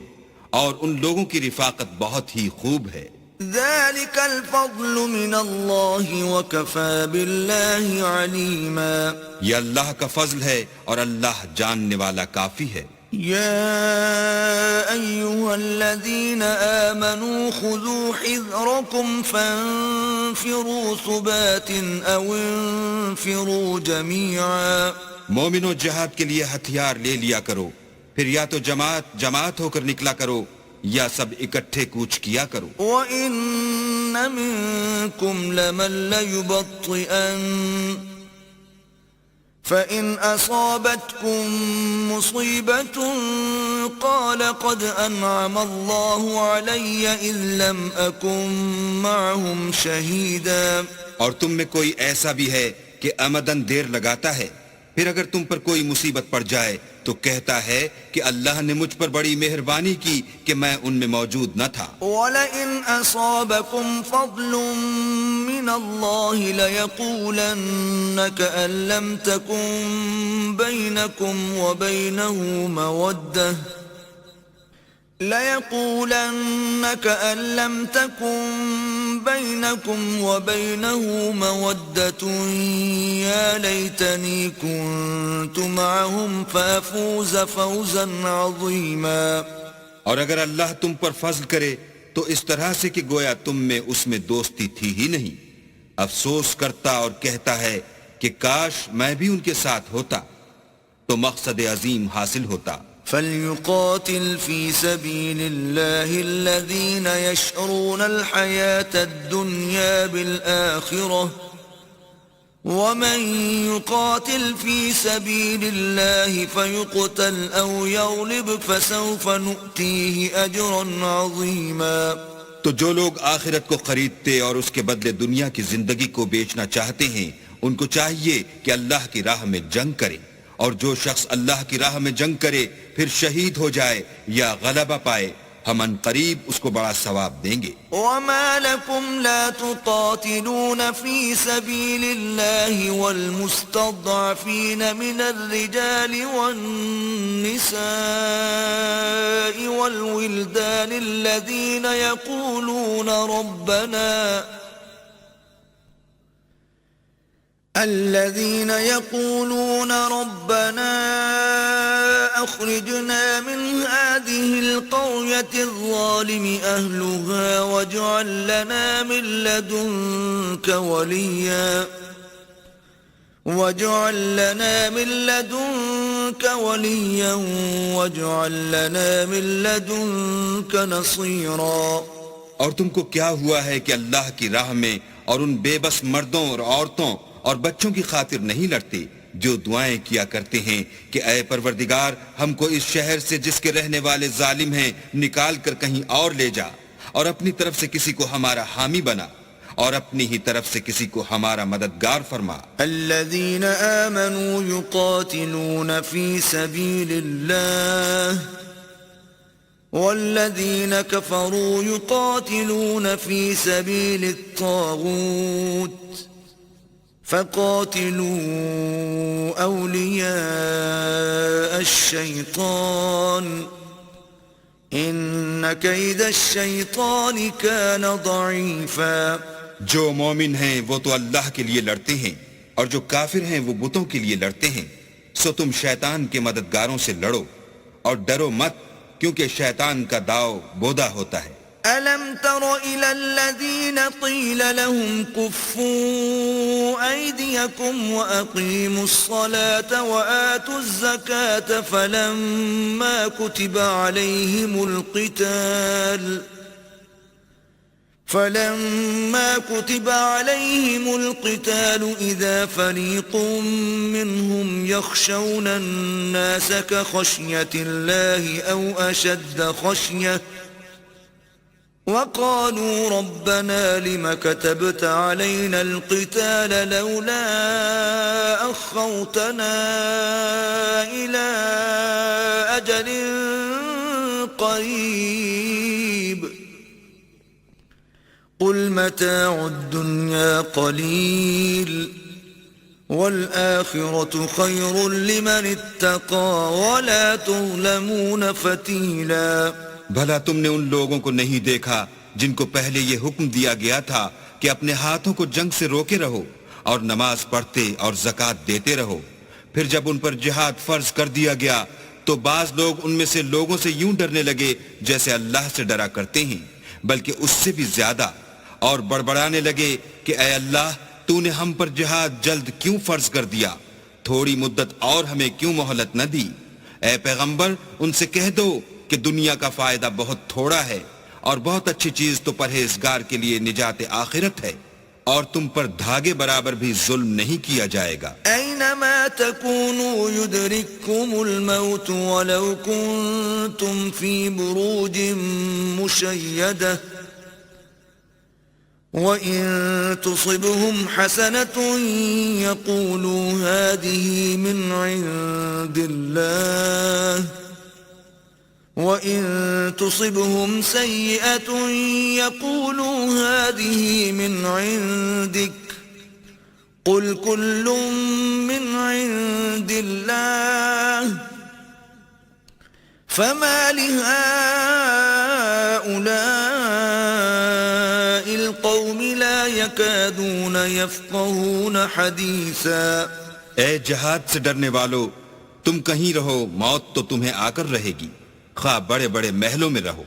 اور ان لوگوں کی رفاقت بہت ہی خوب ہے. ذلك الفضل من الله وكفى بالله عليما. یہ اللہ کا فضل ہے اور اللہ جاننے والا کافی ہے. يا أيها الذين آمنوا خذوا حذركم فانفروا ثبات أو انفروا جميعا. مومنوں جہاد کے لیے ہتھیار لے لیا کرو پھر یا تو جماعت ہو کر نکلا کرو یا سب اکٹھے کوچ کیا کرو. وَإِنَّ مِنكُمْ لَمَن لَّيُبَطِّئَنَّ فَإِنْ أَصَابَتْكُم مُّصِيبَةٌ قَالَ قَدْ أَنْعَمَ اللَّهُ عَلَيَّ إِذْ لَمْ أَكُن مَّعَهُمْ شَهِيدًا. اور تم میں کوئی ایسا بھی ہے کہ آمدن دیر لگاتا ہے پھر اگر تم پر کوئی مصیبت پڑ جائے تو کہتا ہے کہ اللہ نے مجھ پر بڑی مہربانی کی کہ میں ان میں موجود نہ تھا. وَلَئِنْ أَصَابَكُمْ فَضْلٌ مِّنَ اللَّهِ لَيَقُولَنَّ كَأَن لَّمْ تَكُن بَيْنَكُمْ وَبَيْنَهُ مَوَدَّةٌ يَا لَيْتَنِي كُنتُ مَعَهُمْ فَأَفُوزَ فَوْزًا عَظِيمًا. اور اگر اللہ تم پر فضل کرے تو اس طرح سے کہ گویا تم میں اس میں دوستی تھی ہی نہیں، افسوس کرتا اور کہتا ہے کہ کاش میں بھی ان کے ساتھ ہوتا تو مقصد عظیم حاصل ہوتا. فَلْيُقَاتِلْ فِي سَبِيلِ اللَّهِ الَّذِينَ يَشْرُونَ الْحَيَاةَ الدُّنْيَا بِالْآخِرَةِ وَمَنْ يُقَاتِلْ فِي سَبِيلِ اللَّهِ فَيُقْتَلْ أَوْ يَغْلِبْ فَسَوْفَ نُؤْتِيهِ أَجْرًا عَظِيمًا. تو جو لوگ آخرت کو خریدتے اور اس کے بدلے دنیا کی زندگی کو بیچنا چاہتے ہیں ان کو چاہیے کہ اللہ کی راہ میں جنگ کریں، اور جو شخص اللہ کی راہ میں جنگ کرے پھر شہید ہو جائے یا غلبہ پائے ہم ان قریب اس کو بڑا ثواب دیں گے. وَمَا لَكُمْ لَا تُقَاتِلُونَ فِي سَبِيلِ اللَّهِ وَالْمُسْتَضْعَفِينَ مِنَ الرِّجَالِ وَالنِّسَاءِ وَالْوِلْدَانِ الذين يقولون ربنا أخرجنا من هذه القرية الظالم أهلها واجعل لنا من لدنك وليا واجعل لنا من لدنك نصيرا. اور تم کو کیا ہوا ہے کہ اللہ کی راہ میں اور ان بے بس مردوں اور عورتوں اور بچوں کی خاطر نہیں لڑتے جو دعائیں کیا کرتے ہیں کہ اے پروردگار ہم کو اس شہر سے جس کے رہنے والے ظالم ہیں نکال کر کہیں اور لے جا، اور اپنی طرف سے کسی کو ہمارا حامی بنا اور اپنی ہی طرف سے کسی کو ہمارا مددگار فرما. الذين آمنوا يقاتلون في سبيل الله والذين كفروا يقاتلون في سبيل الطاغوت فقاتلوا أولياء الشيطان إن كيد الشيطان كان ضعيفا. جو مومن ہیں وہ تو اللہ کے لیے لڑتے ہیں اور جو کافر ہیں وہ بتوں کے لیے لڑتے ہیں، سو تم شیطان کے مددگاروں سے لڑو اور ڈرو مت کیونکہ شیطان کا داؤ بودا ہوتا ہے. أَلَمْ تَرَ إِلَى الَّذِينَ قِيلَ لَهُمْ كُفُّوا أَيْدِيَكُمْ وَأَقِيمُوا الصَّلَاةَ وَآتُوا الزَّكَاةَ فَلَمَّا كُتِبَ عَلَيْهِمُ الْقِتَالُ إِذَا فَرِيقٌ مِّنْهُمْ يَخْشَوْنَ النَّاسَ كَخَشْيَةِ اللَّهِ أَوْ أَشَدَّ خَشْيَةً وَقَالُوا رَبَّنَا لِمَ كَتَبْتَ عَلَيْنَا الْقِتَالَ لَوْلَا أَخَّرْتَنَا إِلَى أَجَلٍ قَرِيبٍ قُلْ مَتَاعُ الدُّنْيَا قَلِيلٌ وَالْآخِرَةُ خَيْرٌ لِمَنِ اتَّقَى وَلَا تُظْلَمُونَ فَتِيلًا. بھلا تم نے ان لوگوں کو نہیں دیکھا جن کو پہلے یہ حکم دیا گیا تھا کہ اپنے ہاتھوں کو جنگ سے روکے رہو اور نماز پڑھتے اور زکوٰۃ دیتے رہو، پھر جب ان پر جہاد فرض کر دیا گیا تو بعض لوگ ان میں سے لوگوں سے یوں ڈرنے لگے جیسے اللہ سے ڈرا کرتے ہیں، بلکہ اس سے بھی زیادہ، اور بڑبڑانے لگے کہ اے اللہ تو نے ہم پر جہاد جلد کیوں فرض کر دیا، تھوڑی مدت اور ہمیں کیوں مہلت نہ دی. اے پیغمبر ان سے کہہ دو کہ دنیا کا فائدہ بہت تھوڑا ہے اور بہت اچھی چیز تو پرہیزگار کے لیے نجات آخرت ہے، اور تم پر دھاگے برابر بھی ظلم نہیں کیا جائے گا. اینما تکونوا یدرککم الموت ولو کنتم فی بروج مشیدہ وَإِن تُصِبْهُمْ حَسَنَةٌ يَقُولُوا هَذِهِ مِنْ عِندِ اللَّهِ وَإِن تُصِبْهُمْ سَيِّئَةٌ يَقُولُوا هَذِهِ مِنْ عِندِكَ قُلْ كُلٌّ مِّنْ عِندِ اللَّهِ فَمَا لِهَٰؤُلَاءِ الْقَوْمِ لَا يَكَادُونَ يَفْقَهُونَ حَدِيثًا۔ اے جہاد سے ڈرنے والو، تم کہیں رہو، موت تو تمہیں آ کر رہے گی، خواہ بڑے بڑے محلوں میں رہو،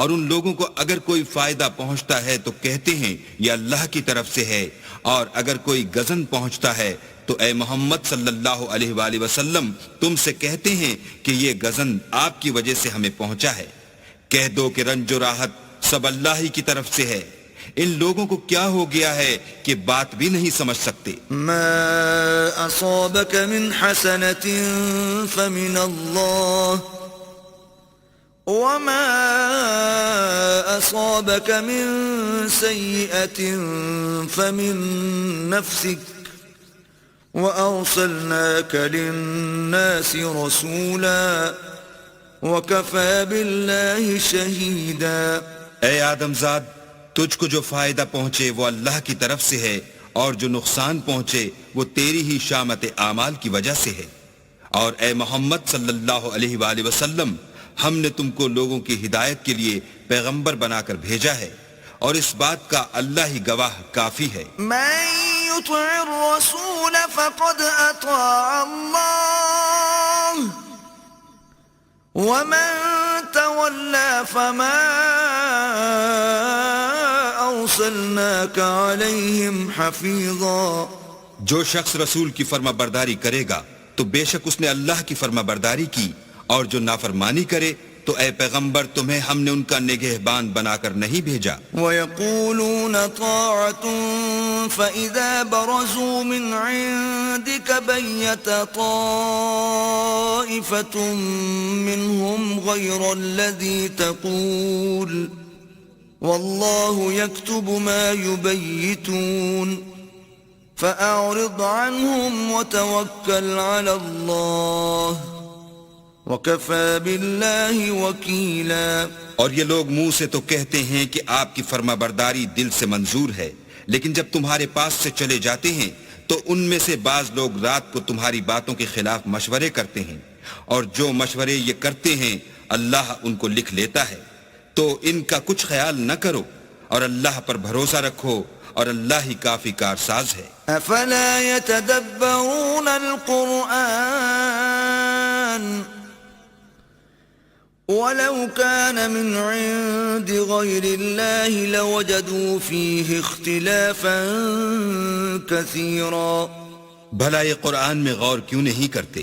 اور ان لوگوں کو اگر کوئی فائدہ پہنچتا ہے تو کہتے ہیں یہ اللہ کی طرف سے ہے، اور اگر کوئی غضن پہنچتا ہے تو اے محمد صلی اللہ علیہ وآلہ وسلم تم سے کہتے ہیں کہ یہ غضن آپ کی وجہ سے ہمیں پہنچا ہے۔ کہہ دو کہ رنج و راحت سب اللہ ہی کی طرف سے ہے۔ ان لوگوں کو کیا ہو گیا ہے کہ بات بھی نہیں سمجھ سکتے۔ ما اصابك من حسنة فمن الله وما اصابك من سيئة فمن نفسك وأرسلناك للناس رسولا وكفى بالله شهيدا۔ اے آدم زاد، تجھ کو جو فائدہ پہنچے وہ اللہ کی طرف سے ہے، اور جو نقصان پہنچے وہ تیری ہی شامت اعمال کی وجہ سے ہے۔ اور اے محمد صلی اللہ علیہ وآلہ وسلم، ہم نے تم کو لوگوں کی ہدایت کے لیے پیغمبر بنا کر بھیجا ہے، اور اس بات کا اللہ ہی گواہ کافی ہے۔ من يطع الرسول فقد اطاع الله ومن تولى فما ارسلناك عليهم حفيظا۔ جو شخص رسول کی فرما برداری کرے گا تو بے شک اس نے اللہ کی فرما برداری کی، اور جو نافرمانی کرے تو اے پیغمبر تمہیں ہم نے ان کا نگہبان بنا کر نہیں بھیجا۔ وَيَقُولُونَ طَاعَةٌ فَإِذَا بَرَزُوا مِنْ عِنْدِكَ بَيَّتَ طَائِفَةٌ مِّنْهُمْ غَيْرَ الَّذِي تَقُولُ وَاللَّهُ يَكْتُبُ مَا يُبَيِّتُونَ فَأَعْرِضْ عَنْهُمْ وَتَوَكَّلْ عَلَى اللَّهِ وَكَفَى بِاللَّهِ وَكِيلًا۔ اور یہ لوگ منہ سے تو کہتے ہیں کہ آپ کی فرما برداری دل سے منظور ہے، لیکن جب تمہارے پاس سے چلے جاتے ہیں تو ان میں سے بعض لوگ رات کو تمہاری باتوں کے خلاف مشورے کرتے ہیں، اور جو مشورے یہ کرتے ہیں اللہ ان کو لکھ لیتا ہے۔ تو ان کا کچھ خیال نہ کرو اور اللہ پر بھروسہ رکھو، اور اللہ ہی کافی کارساز ہے۔ افلا يتدبرون القرآن ولو كان من عند غير الله لوجدوا فيه اختلافا كثيرا۔ بھلا یہ قرآن میں غور کیوں نہیں کرتے؟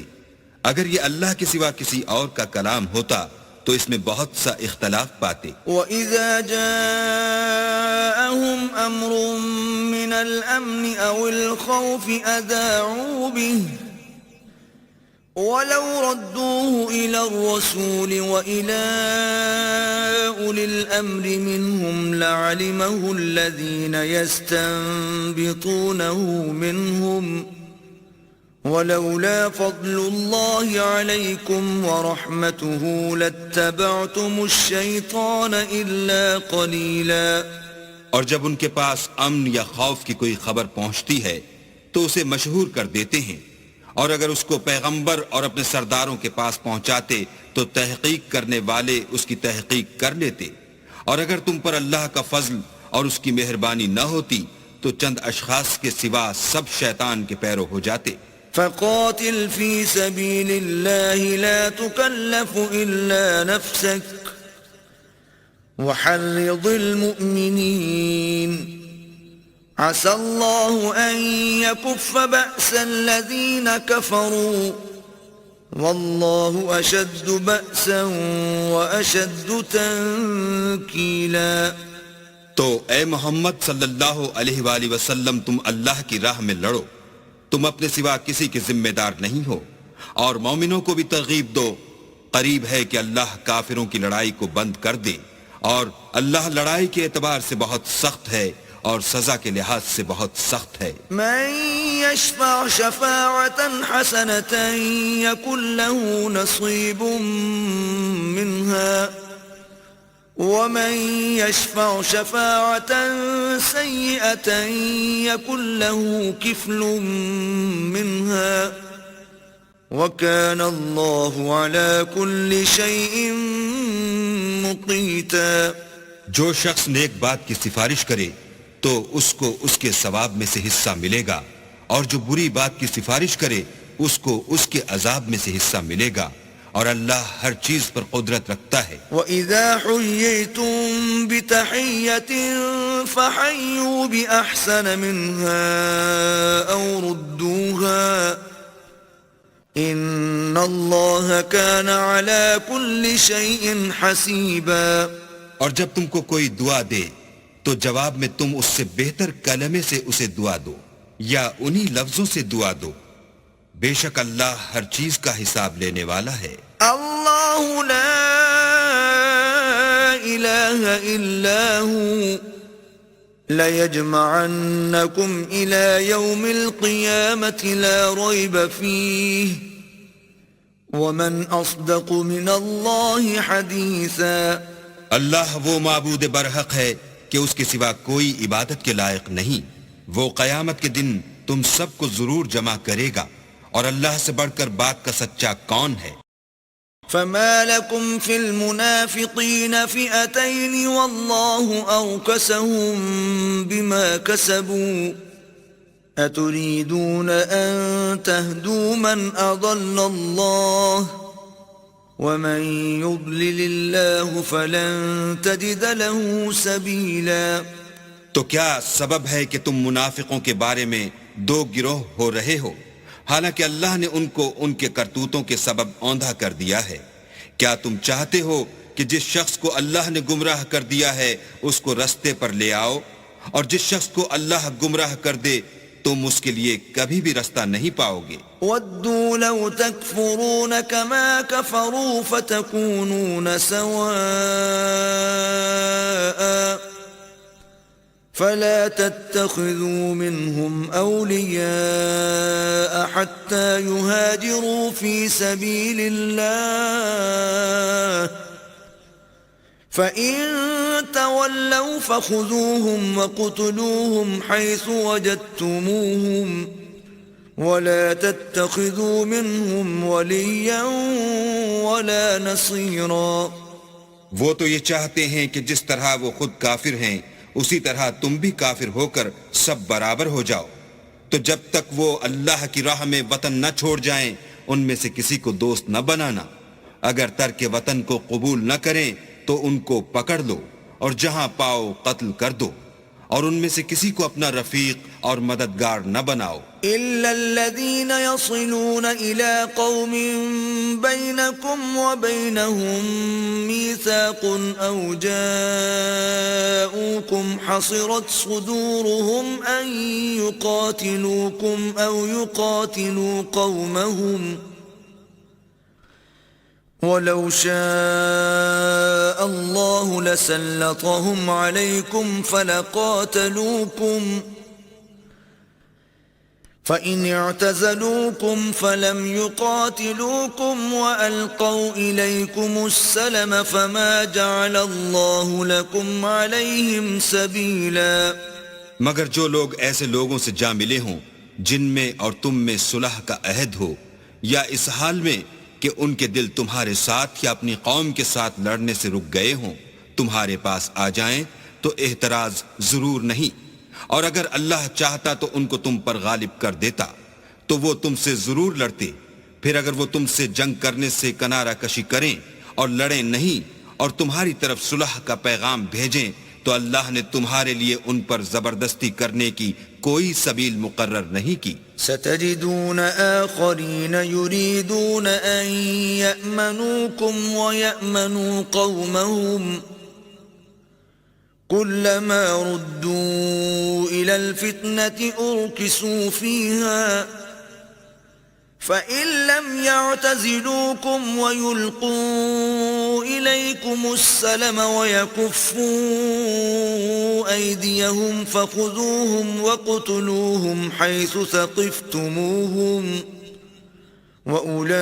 اگر یہ اللہ کے سوا کسی اور کا کلام ہوتا تو اس میں بہت سا اختلاف پاتے۔ وَإِذَا جَاءَهُمْ أَمْرٌ مِّنَ الْأَمْنِ أَوِ الْخَوْفِ أَذَاعُوا بِهِ وَلَوْ رَدُّوهُ إِلَى الرَّسُولِ وَإِلَى أُولِي الْأَمْرِ مِنْهُمْ لَعَلِمَهُ الَّذِينَ يَسْتَنبِطُونَهُ مِنْهُمْ وَلَوْلَا فَضْلُ اللَّهِ عَلَيْكُمْ وَرَحْمَتُهُ لَاتَّبَعْتُمُ الشَّيْطَانَ إِلَّا قَلِيلًا۔ اور جب ان کے پاس امن یا خوف کی کوئی خبر پہنچتی ہے تو اسے مشہور کر دیتے ہیں، اور اگر اس کو پیغمبر اور اپنے سرداروں کے پاس پہنچاتے تو تحقیق کرنے والے اس کی تحقیق کر لیتے، اور اگر تم پر اللہ کا فضل اور اس کی مہربانی نہ ہوتی تو چند اشخاص کے سوا سب شیطان کے پیرو ہو جاتے۔ فقاتل في سبيل الله لا تكلف إلا نفسك وحرض المؤمنين عسى الله أن يكف بأس الذين كفروا والله أشد بأسا وأشد تنكيلا۔ تو اے محمد صلی اللہ علیہ وآلہ وسلم تم اللہ کی راہ میں لڑو، تم اپنے سوا کسی کے ذمہ دار نہیں ہو، اور مومنوں کو بھی ترغیب دو، قریب ہے کہ اللہ کافروں کی لڑائی کو بند کر دے، اور اللہ لڑائی کے اعتبار سے بہت سخت ہے اور سزا کے لحاظ سے بہت سخت ہے. من يشفع شفاعة حسنة يكن له نصيب منها ومن يشفع شفاعة سيئة يكن له كفل منها وكان الله على كل شيء مقيتا. جو شخص نیک بات کی سفارش کرے تو اس کو اس کے ثواب میں سے حصہ ملے گا، اور جو بری بات کی سفارش کرے اس کو اس کے عذاب میں سے حصہ ملے گا، اور اللہ ہر چیز پر قدرت رکھتا ہے. وَإِذَا حُيِّيتُم بِتَحِيَّةٍ فَحَيُّوا بِأَحْسَنَ مِنْهَا أَوْ رُدُّوهَا إِنَّ اللَّهَ كَانَ عَلَى كُلِّ شَيْءٍ حَسِيبًا. اور جب تم کو کوئی دعا دے تو جواب میں تم اس سے بہتر کلمے سے اسے دعا دو یا انہی لفظوں سے دعا دو، بے شک اللہ ہر چیز کا حساب لینے والا ہے. اللہ لا الہ الا ہوا لَيَجْمَعَنَّكُمْ إِلَى يَوْمِ الْقِيَامَةِ لَا رَيْبَ فِيهِ وَمَنْ أَصْدَقُ مِنَ اللَّهِ حَدِيثًا. اللہ وہ معبود برحق ہے کہ اس کے سوا کوئی عبادت کے لائق نہیں. وہ قیامت کے دن تم سب کو ضرور جمع کرے گا، اور اللہ سے بڑھ کر بات کا سچا کون ہے؟ فما لكم في المنافقين فئتين والله أركسهم بما كسبوا أتريدون أن تهدوا من أضل الله ومن يضلل الله فلن تجد له سبيلا. تو کیا سبب ہے کہ تم منافقوں کے بارے میں دو گروہ ہو رہے ہو، حالانکہ اللہ نے ان کو ان کے کرتوتوں کے سبب اوندھا کر دیا ہے؟ کیا تم چاہتے ہو کہ جس شخص کو اللہ نے گمراہ کر دیا ہے اس کو رستے پر لے آؤ، اور جس شخص کو اللہ گمراہ کر دے تم اس کے لیے کبھی بھی رستہ نہیں پاؤ گے. وَدُّوا لَوْ تَكْفُرُونَ كَمَا كَفَرُوا فَتَكُونُونَ سَوَاءً فَلَا تَتَّخِذُوا مِنْهُمْ أَوْلِيَاءَ حَتَّى يُهَاجِرُوا فِي سَبِيلِ اللَّهِ فَإِن تَوَلَّوْا فَخُذُوهُمْ وَاقْتُلُوهُمْ حَيْثُ وَجَدتُّمُوهُمْ وَلَا تَتَّخِذُوا مِنْهُمْ وَلِيًّا وَلَا نَصِيرًا. وہ تو یہ چاہتے ہیں کہ جس طرح وہ خود کافر ہیں اسی طرح تم بھی کافر ہو کر سب برابر ہو جاؤ. تو جب تک وہ اللہ کی راہ میں وطن نہ چھوڑ جائیں ان میں سے کسی کو دوست نہ بنانا. اگر ترک وطن کو قبول نہ کریں تو ان کو پکڑ لو اور جہاں پاؤ قتل کر دو، اور ان میں سے کسی کو اپنا رفیق اور مددگار نہ بناؤ. إِلَّا الَّذِينَ يَصِلُونَ إِلَىٰ قَوْمٍ بَيْنَكُمْ وَبَيْنَهُمْ مِيثَاقٌ أَوْ جَاءُوكُمْ حَصِرَتْ صُدُورُهُمْ أَن يُقَاتِلُوكُمْ أَوْ يُقَاتِلُوا قَوْمَهُمْ وَلَوْ شَاءَ اللَّهُ لَسَلَّطَهُمْ عَلَيْكُمْ فَلَقَاتَلُوكُمْ فَإِنِ اعْتَزَلُوكُمْ فَلَمْ يُقَاتِلُوكُمْ وَأَلْقَوْا إِلَيْكُمُ السَّلَمَ فَمَا جَعَلَ اللَّهُ لَكُمْ عَلَيْهِمْ سَبِيلًا. مگر جو لوگ ایسے لوگوں سے جا ملے ہوں جن میں اور تم میں صلح کا عہد ہو، یا اس حال میں کہ ان کے دل تمہارے ساتھ یا اپنی قوم کے ساتھ لڑنے سے رک گئے ہوں، تمہارے پاس آ جائیں تو احتراز ضرور نہیں، اور اگر اللہ چاہتا تو ان کو تم پر غالب کر دیتا تو وہ تم سے ضرور لڑتے. پھر اگر وہ تم سے جنگ کرنے سے کنارہ کشی کریں اور لڑیں نہیں اور تمہاری طرف صلح کا پیغام بھیجیں تو اللہ نے تمہارے لیے ان پر زبردستی کرنے کی کوئی سبیل مقرر نہیں کی. ستجدون آخرین یریدون ان یأمنوکم ویأمنوا قومهم كلما ردوا إلى الفتنة أركسوا فيها فَإِن لَّمْ يَعْتَزِلُوكُمْ وَيُلْقُوا إِلَيْكُمُ السَّلَمَ وَيَكُفُّوا أَيْدِيَهُمْ فَخُذُوهُمْ وَاقْتُلُوهُمْ حَيْثُ ثَقِفْتُمُوهُمْ وَأُولَئِكُمْ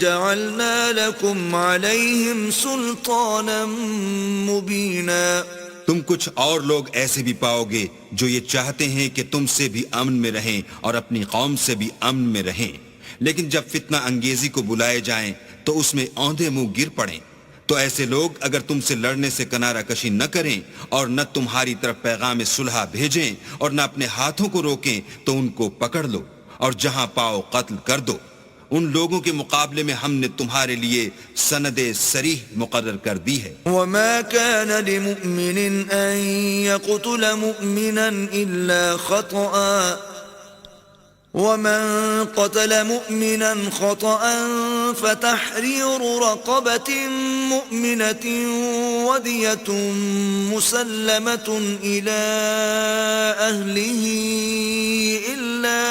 جَعَلْنَا لَكُمْ عَلَيْهِمْ سُلْطَانًا مُبِينًا۔ تم کچھ اور لوگ ایسے بھی پاؤ گے جو یہ چاہتے ہیں کہ تم سے بھی امن میں رہیں اور اپنی قوم سے بھی امن میں رہیں، لیکن جب فتنہ انگیزی کو بلائے جائیں تو اس میں اوندھے منہ گر پڑیں۔ تو ایسے لوگ اگر تم سے لڑنے سے کنارہ کشی نہ کریں اور نہ تمہاری طرف پیغام صلح بھیجیں اور نہ اپنے ہاتھوں کو روکیں تو ان کو پکڑ لو اور جہاں پاؤ قتل کر دو۔ ان لوگوں کے مقابلے میں ہم نے تمہارے لیے سند صریح مقرر کر دی ہے۔ وَمَا كَانَ لِمُؤْمِنٍ أَن يَقْتُلَ مُؤْمِنًا إِلَّا خَطَأً وَمَن قَتَلَ مُؤْمِنًا خَطَأً فَتَحْرِيرُ رَقَبَةٍ مُؤْمِنَةٍ وَدِيَةٌ مُسَلَّمَةٌ إِلَى أَهْلِهِ إِلَّا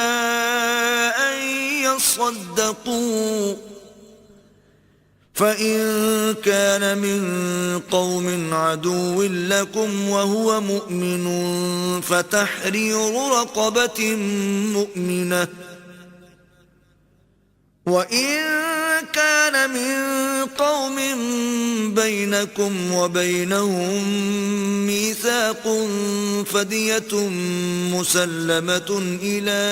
أَن يَصَّدَّقُوا فَإِن كَانَ مِن قَوْمٍ عَدُوٍّ لَكُمْ وَهُوَ مُؤْمِنٌ فَتَحْرِيرُ رَقَبَةٍ مُؤْمِنَةٍ وَإِن كَانَ مِن قَوْمٍ بَيْنَكُمْ وَبَيْنَهُم مِّيثَاقٌ فَدِيَةٌ مُسَلَّمَةٌ إِلَى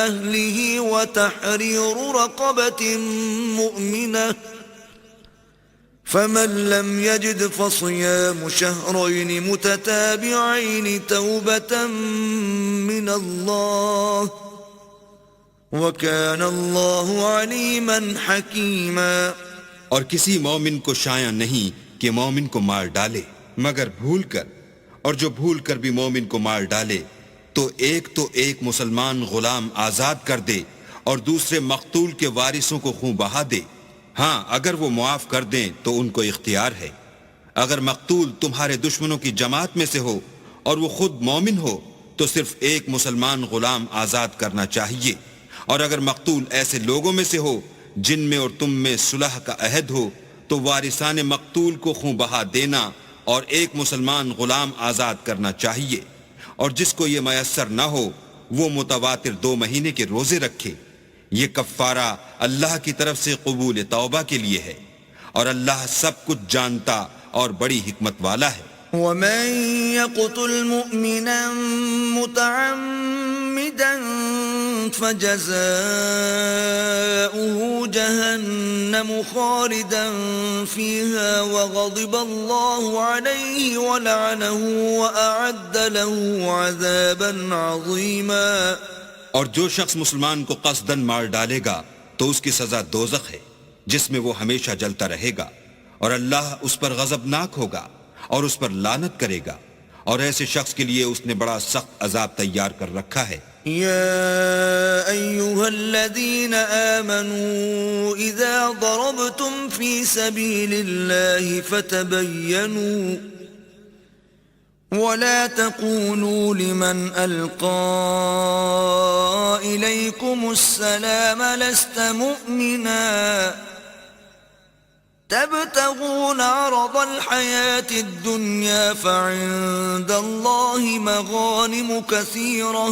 أَهْلِهِ وَتَحْرِيرُ رَقَبَةٍ مُؤْمِنَةٍ فَمَن لَّمْ يَجِدْ فَصِيَامُ شَهْرَيْنِ مُتَتَابِعَيْنِ تَوْبَةً مِّنَ اللَّهِ وَكَانَ اللَّهُ عَلِيمًا حَكِيمًا۔ اور کسی مومن کو شایع نہیں کہ مومن کو مار ڈالے مگر بھول کر، اور جو بھول کر بھی مومن کو مار ڈالے تو ایک مسلمان غلام آزاد کر دے اور دوسرے مقتول کے وارثوں کو خون بہا دے۔ ہاں اگر وہ معاف کر دیں تو ان کو اختیار ہے۔ اگر مقتول تمہارے دشمنوں کی جماعت میں سے ہو اور وہ خود مومن ہو تو صرف ایک مسلمان غلام آزاد کرنا چاہیے، اور اگر مقتول ایسے لوگوں میں سے ہو جن میں اور تم میں صلح کا عہد ہو تو وارثان مقتول کو خون بہا دینا اور ایک مسلمان غلام آزاد کرنا چاہیے، اور جس کو یہ میسر نہ ہو وہ متواتر 2 مہینے کے روزے رکھے۔ یہ کفارہ اللہ کی طرف سے قبول توبہ کے لیے ہے، اور اللہ سب کچھ جانتا اور بڑی حکمت والا ہے۔ وَمَن يَقْتُلْ مُؤْمِنًا مُتَعَمِّدًا فَجَزَاؤُهُ جَهَنَّمُ خَالِدًا فِيهَا وَغَضِبَ اللَّهُ عَلَيْهِ وَلَعَنَهُ وَأَعَدَّ لَهُ عَذَابًا عَظِيمًا۔ اور جو شخص مسلمان کو قصداً مار ڈالے گا تو اس کی سزا دوزخ ہے جس میں وہ ہمیشہ جلتا رہے گا، اور اللہ اس پر غضبناک ہوگا اور اس پر لعنت کرے گا، اور ایسے شخص کے لیے اس نے بڑا سخت عذاب تیار کر رکھا ہے۔ يا أيها الذين آمنوا إذا ضربتم في سبيل الله فتبينوا ولا تقولوا لمن ألقى إليكم السلام لست مؤمنا تبتغون عرض الحياة الدنيا فعند الله مغانم كثيرة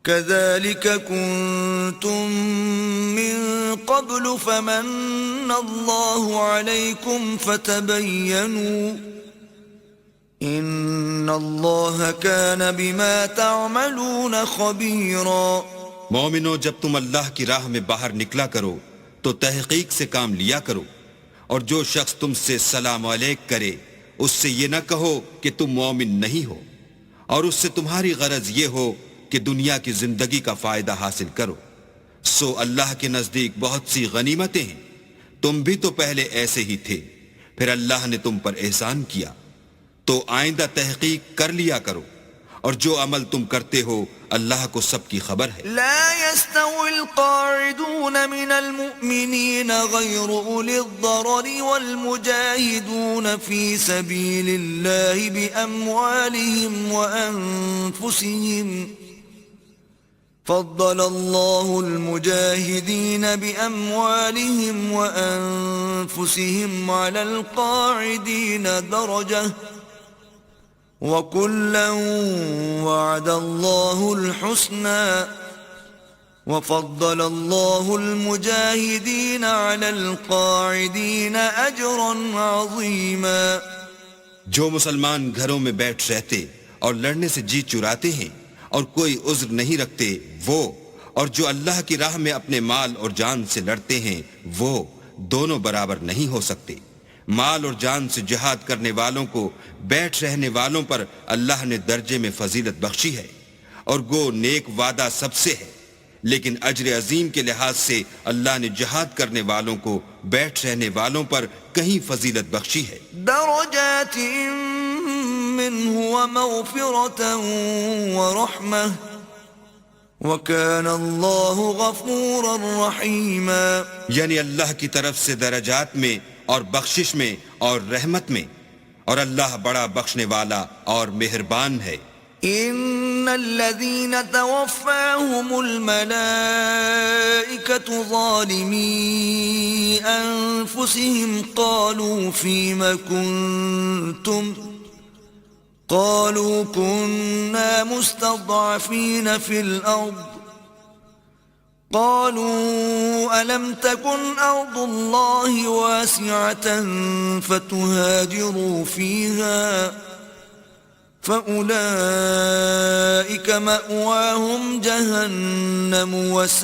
كذلك كنتم من قبل فمن الله عليكم فتبينوا إن الله كان بما تعملون خبيرا۔ مومنو، جب تم اللہ کی راہ میں باہر نکلا کرو تو تحقیق سے کام لیا کرو، اور جو شخص تم سے سلام علیک کرے اس سے یہ نہ کہو کہ تم مومن نہیں ہو، اور اس سے تمہاری غرض یہ ہو کہ دنیا کی زندگی کا فائدہ حاصل کرو، سو اللہ کے نزدیک بہت سی غنیمتیں ہیں، تم بھی تو پہلے ایسے ہی تھے، پھر اللہ نے تم پر احسان کیا، تو آئندہ تحقیق کر لیا کرو، اور جو عمل تم کرتے ہو اللہ کو سب کی خبر ہے۔ لا يستوي القاعدون من المؤمنين غير أولي الضرر والمجاهدون في سبيل الله بأموالهم وأنفسهم فضل الله المجاهدين بأموالهم وأنفسهم على القاعدين درجة وكلا وعد الله الحسنى وفضل الله المجاهدين على القاعدين أجرا عظيما. جو مسلمان گھروں میں بیٹھ رہتے اور لڑنے سے جی چراتے ہیں اور کوئی عذر نہیں رکھتے وہ، اور جو اللہ کی راہ میں اپنے مال اور جان سے لڑتے ہیں وہ دونوں برابر نہیں ہو سکتے. مال اور جان سے جہاد کرنے والوں کو بیٹھ رہنے والوں پر اللہ نے درجے میں فضیلت بخشی ہے، اور گو نیک وعدہ سب سے ہے، لیکن اجر عظیم کے لحاظ سے اللہ نے جہاد کرنے والوں کو بیٹھ رہنے والوں پر کہیں فضیلت بخشی ہے. درجات منه ومغفرة ورحمة وكان الله غفورا رحيما. یعنی اللہ کی طرف سے درجات میں اور بخشش میں اور رحمت میں، اور اللہ بڑا بخشنے والا اور مہربان ہے. ان الذين توفاهم الملائكة ظالمي انفسهم قالوا فيما كنتم قالوا كنا مستضعفين في الأرض قالوا ألم تكن أرض الله واسعة فتهاجروا فيها فأولئك مأواهم جهنم وساءت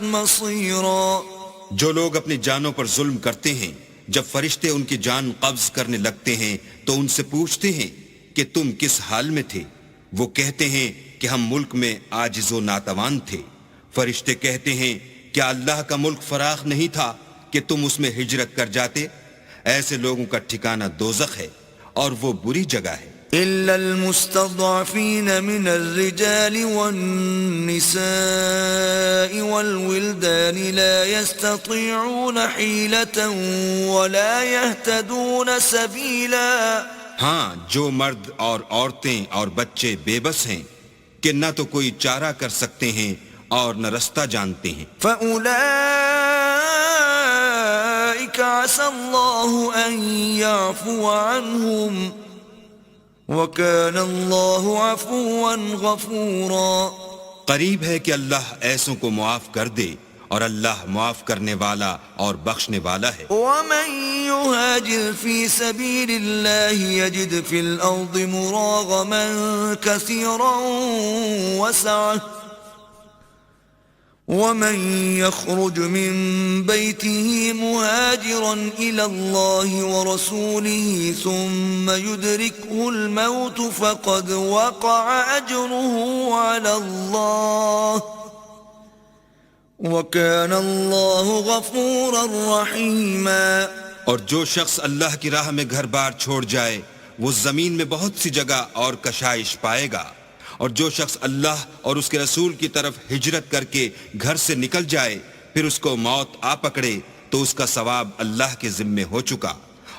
مصيرا. جو لوگ اپنی جانوں پر ظلم کرتے ہیں جب فرشتے ان کی جان قبض کرنے لگتے ہیں تو ان سے پوچھتے ہیں کہ تم کس حال میں تھے؟ وہ کہتے ہیں کہ ہم ملک میں عاجز و ناتوان تھے. فرشتے کہتے ہیں کیا اللہ کا ملک فراخ نہیں تھا کہ تم اس میں ہجرت کر جاتے؟ ایسے لوگوں کا ٹھکانہ دوزخ ہے اور وہ بری جگہ ہے. إلا المستضعفين من الرجال والنساء والولدان لا يستطيعون حيلة ولا يهتدون سبيلا. ہاں، جو مرد اور عورتیں اور بچے بے بس ہیں کہ نہ تو کوئی چارہ کر سکتے ہیں اور نہ رستہ جانتے ہیں. فأولئك عسى الله أن يعفو عنهم وَكَانَ اللَّهُ عَفُوًّا غَفُورًا. قریب ہے کہ اللہ ایسوں کو معاف کر دے اور اللہ معاف کرنے والا اور بخشنے والا ہے. وَمَن يُهَاجِرْ فِي سَبِيلِ اللَّهِ يَجِدْ فِي الْأَرْضِ مُرَاغَمًا كَثِيرًا وَسَعَةً وَمَن يَخْرُجْ مِن بَيْتِهِ مُهَاجِرًا إِلَى اللَّهِ وَرَسُولِهِ ثُمَّ يُدْرِكْهُ الْمَوْتُ فَقَدْ وَقَعَ أَجْرُهُ عَلَى اللَّهِ وَكَانَ اللَّهُ غَفُورًا رَحِيمًا. اور جو شخص اللہ کی راہ میں گھر بار چھوڑ جائے وہ زمین میں بہت سی جگہ اور کشائش پائے گا، اور جو شخص اللہ اور اس کے رسول کی طرف ہجرت کر کے گھر سے نکل جائے پھر اس کو موت آ پکڑے تو اس کا ثواب اللہ کے ذمے ہو چکا،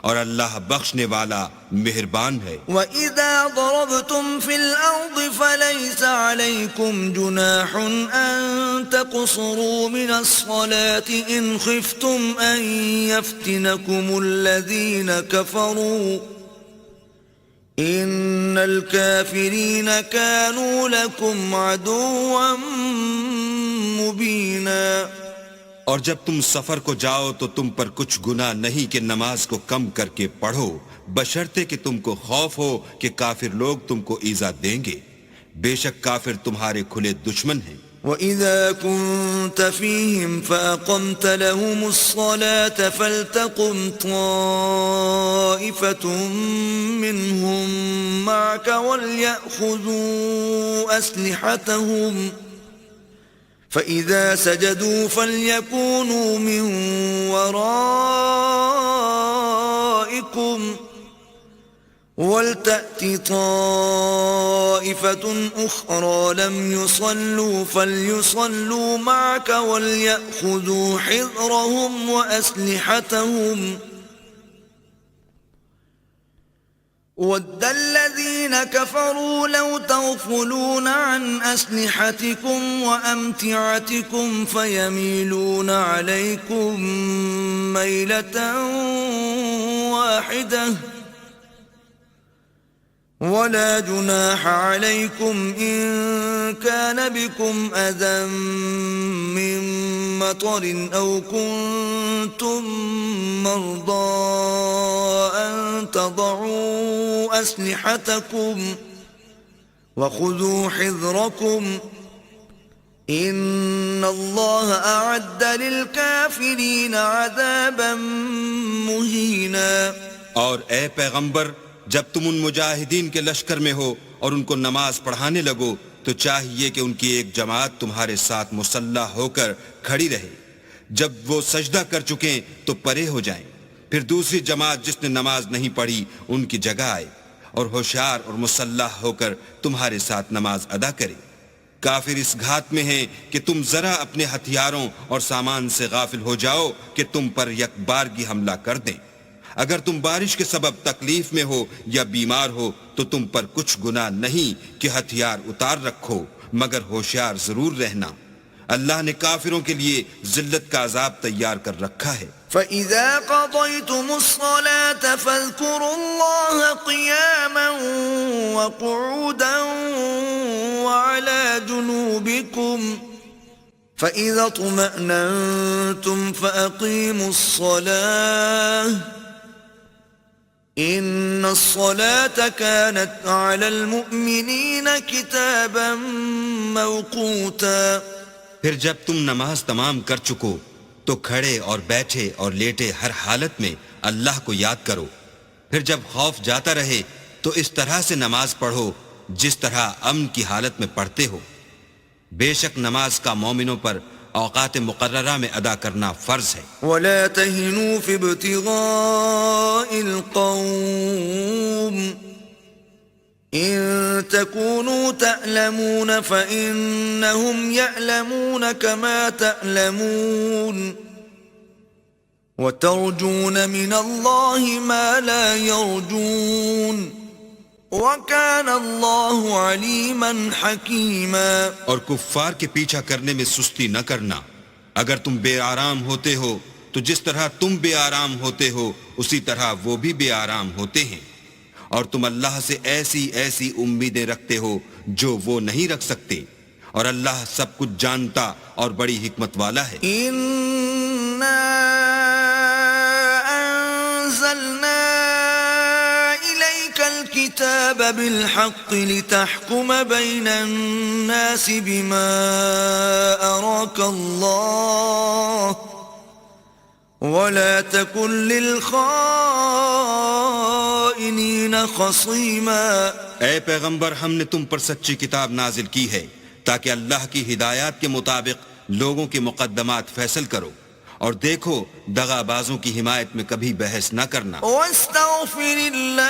اور اللہ بخشنے والا مہربان ہے. وَإِذَا ضَرَبْتُمْ فِي الْأَرْضِ فَلَيْسَ عَلَيْكُمْ جُنَاحٌ أَن تَقْصُرُوا مِنَ الصَّلَاةِ إِنْ خِفْتُمْ أَن يَفْتِنَكُمُ الَّذِينَ كَفَرُوا إِنَّ الْكَافِرِينَ كَانُوا لَكُمْ عَدُوًّا مُبِينًا. اور جب تم سفر کو جاؤ تو تم پر کچھ گناہ نہیں کہ نماز کو کم کر کے پڑھو، بشرطے کہ تم کو خوف ہو کہ کافر لوگ تم کو ایذا دیں گے. بے شک کافر تمہارے کھلے دشمن ہیں. وَإِذَا كُنْتَ فِيهِمْ فَأَقَمْتَ لَهُمُ الصَّلَاةَ فَلْتَقُمْ طَائِفَةٌ مِّنْهُمْ مَعَكَ وَلْيَأْخُذُوا أَسْلِحَتَهُمْ فَإِذَا سَجَدُوا فَلْيَكُونُوا مِنْ وَرَائِكُمْ وَلْتَأْتِ طَائِفَةٌ أُخْرَى لَمْ يُصَلُّوا فَلْيُصَلُّوا مَعَكَ وَلْيَأْخُذُوا حِذْرَهُمْ وَأَسْلِحَتَهُمْ وَدَّ الَّذِينَ كَفَرُوا لَوْ تَغْفُلُونَ عَنْ أَسْلِحَتِكُمْ وَأَمْتِعَتِكُمْ فَيَمِيلُونَ عَلَيْكُمْ مَيْلَةً وَاحِدَةً وَلَا جُنَاحَ عَلَيْكُمْ إِن كَانَ بِكُمْ أَذًى مِّن مَّطَرٍ أَوْ كُنتُم مَّرْضَىٰ أَن تَضَعُوا أَسْلِحَتَكُمْ وَخُذُوا حِذْرَكُمْ إِنَّ اللَّهَ أَعَدَّ لِلْكَافِرِينَ عَذَابًا مُّهِينًا۔ اور اے پیغمبر، جب تم ان مجاہدین کے لشکر میں ہو اور ان کو نماز پڑھانے لگو تو چاہیے کہ ان کی ایک جماعت تمہارے ساتھ مسلح ہو کر کھڑی رہے، جب وہ سجدہ کر چکیں تو پرے ہو جائیں، پھر دوسری جماعت جس نے نماز نہیں پڑھی ان کی جگہ آئے اور ہوشیار اور مسلح ہو کر تمہارے ساتھ نماز ادا کرے۔ کافر اس گھات میں ہیں کہ تم ذرا اپنے ہتھیاروں اور سامان سے غافل ہو جاؤ کہ تم پر یک بارگی حملہ کر دیں۔ اگر تم بارش کے سبب تکلیف میں ہو یا بیمار ہو تو تم پر کچھ گناہ نہیں کہ ہتھیار اتار رکھو، مگر ہوشیار ضرور رہنا، اللہ نے کافروں کے لیے ذلت کا عذاب تیار کر رکھا ہے۔ فَإِذَا قَضَيْتُمُ الصَّلَاةَ فَاذْكُرُوا اللَّهَ قِيَامًا وَقُعُودًا وَعَلَى جُنُوبِكُمْ فَإِذَا اطْمَأْنَنتُمْ فَأَقِيمُوا الصَّلَاةَ إِنَّ الصَّلَاةَ كَانَتْ عَلَى الْمُؤْمِنِينَ كِتَابًا مَّوْقُوتًا۔ پھر جب تم نماز تمام کر چکو تو کھڑے اور بیٹھے اور لیٹے ہر حالت میں اللہ کو یاد کرو، پھر جب خوف جاتا رہے تو اس طرح سے نماز پڑھو جس طرح امن کی حالت میں پڑھتے ہو۔ بے شک نماز کا مومنوں پر اوقات مقررہ میں ادا کرنا فرض ہے۔ وَلَا تَهِنُوا فِي ابْتِغَاءِ الْقَوْمِ إِن تَكُونُوا تَأْلَمُونَ فَإِنَّهُمْ يَأْلَمُونَ كَمَا تَأْلَمُونَ وَتَرْجُونَ مِنَ اللَّهِ مَا لَا يَرْجُونَ وَكَانَ اللَّهُ عَلِيمًا حَكِيمًا۔ اور کفار کے پیچھا کرنے میں سستی نہ کرنا، اگر تم بے آرام ہوتے ہو تو جس طرح تم بے آرام ہوتے ہو اسی طرح وہ بھی بے آرام ہوتے ہیں، اور تم اللہ سے ایسی ایسی امیدیں رکھتے ہو جو وہ نہیں رکھ سکتے، اور اللہ سب کچھ جانتا اور بڑی حکمت والا ہے۔ إِنَّا أَنزَلْنَا إِلَيْكَ الْكِتَابَ بِالْحَقِّ لِتَحْكُمَ بَيْنَ النَّاسِ بِمَا أَرَاكَ اللَّهُ وَلَا تَكُنْ لِلْخَائِنِينَ خَصِيمًا۔ اے پیغمبر، ہم نے تم پر سچی کتاب نازل کی ہے تاکہ اللہ کی ہدایات کے مطابق لوگوں کے مقدمات فیصل کرو، اور دیکھو دغا بازوں کی حمایت میں کبھی بحث نہ کرنا۔ وَاسْتَغْفِرِ اللَّهَ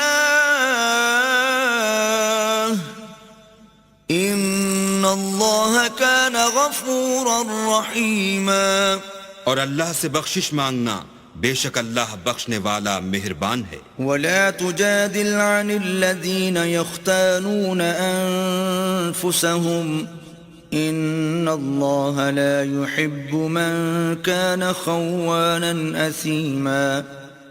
إِنَّ اللَّهَ كَانَ غَفُورًا رَحِيمًا۔ اور اللہ سے بخشش مانگنا، بے شک اللہ بخشنے والا مہربان ہے۔ وَلَا تُجَادِلْ عَنِ الَّذِينَ يَخْتَانُونَ أَنفُسَهُمْ إِنَّ اللَّهَ لَا يُحِبُّ مَن كَانَ خَوَّانًا أَثِيمًا۔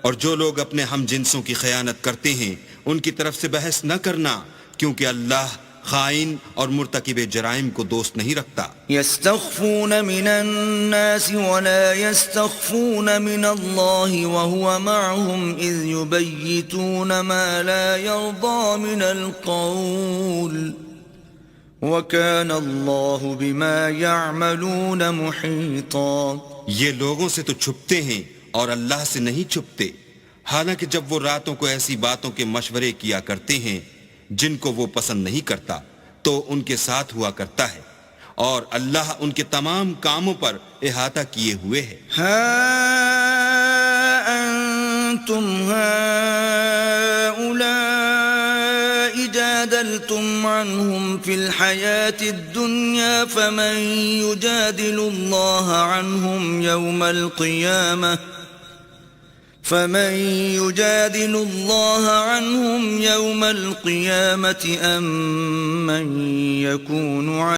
اور جو لوگ اپنے ہم جنسوں کی خیانت کرتے ہیں ان کی طرف سے بحث نہ کرنا، کیونکہ اللہ خائن اور مرتکب جرائم کو دوست نہیں رکھتا۔ يستخفون من الناس ولا يستخفون من الله وهو معهم إذ يبيتون ما لا يرضى من القول وكان الله بما يعملون محيطا۔ یہ لوگوں سے تو چھپتے ہیں اور اللہ سے نہیں چھپتے، حالانکہ جب وہ راتوں کو ایسی باتوں کے مشورے کیا کرتے ہیں جن کو وہ پسند نہیں کرتا تو ان کے ساتھ ہوا کرتا ہے، اور اللہ ان کے تمام کاموں پر احاطہ کیے ہوئے ہے۔ ہا انتم هؤلاء جادلتم عنهم في الحياة الدنيا فمن يجادل الله عنهم يوم القيامة فمن يجادل الله عنهم يوم القيامة أم من يكون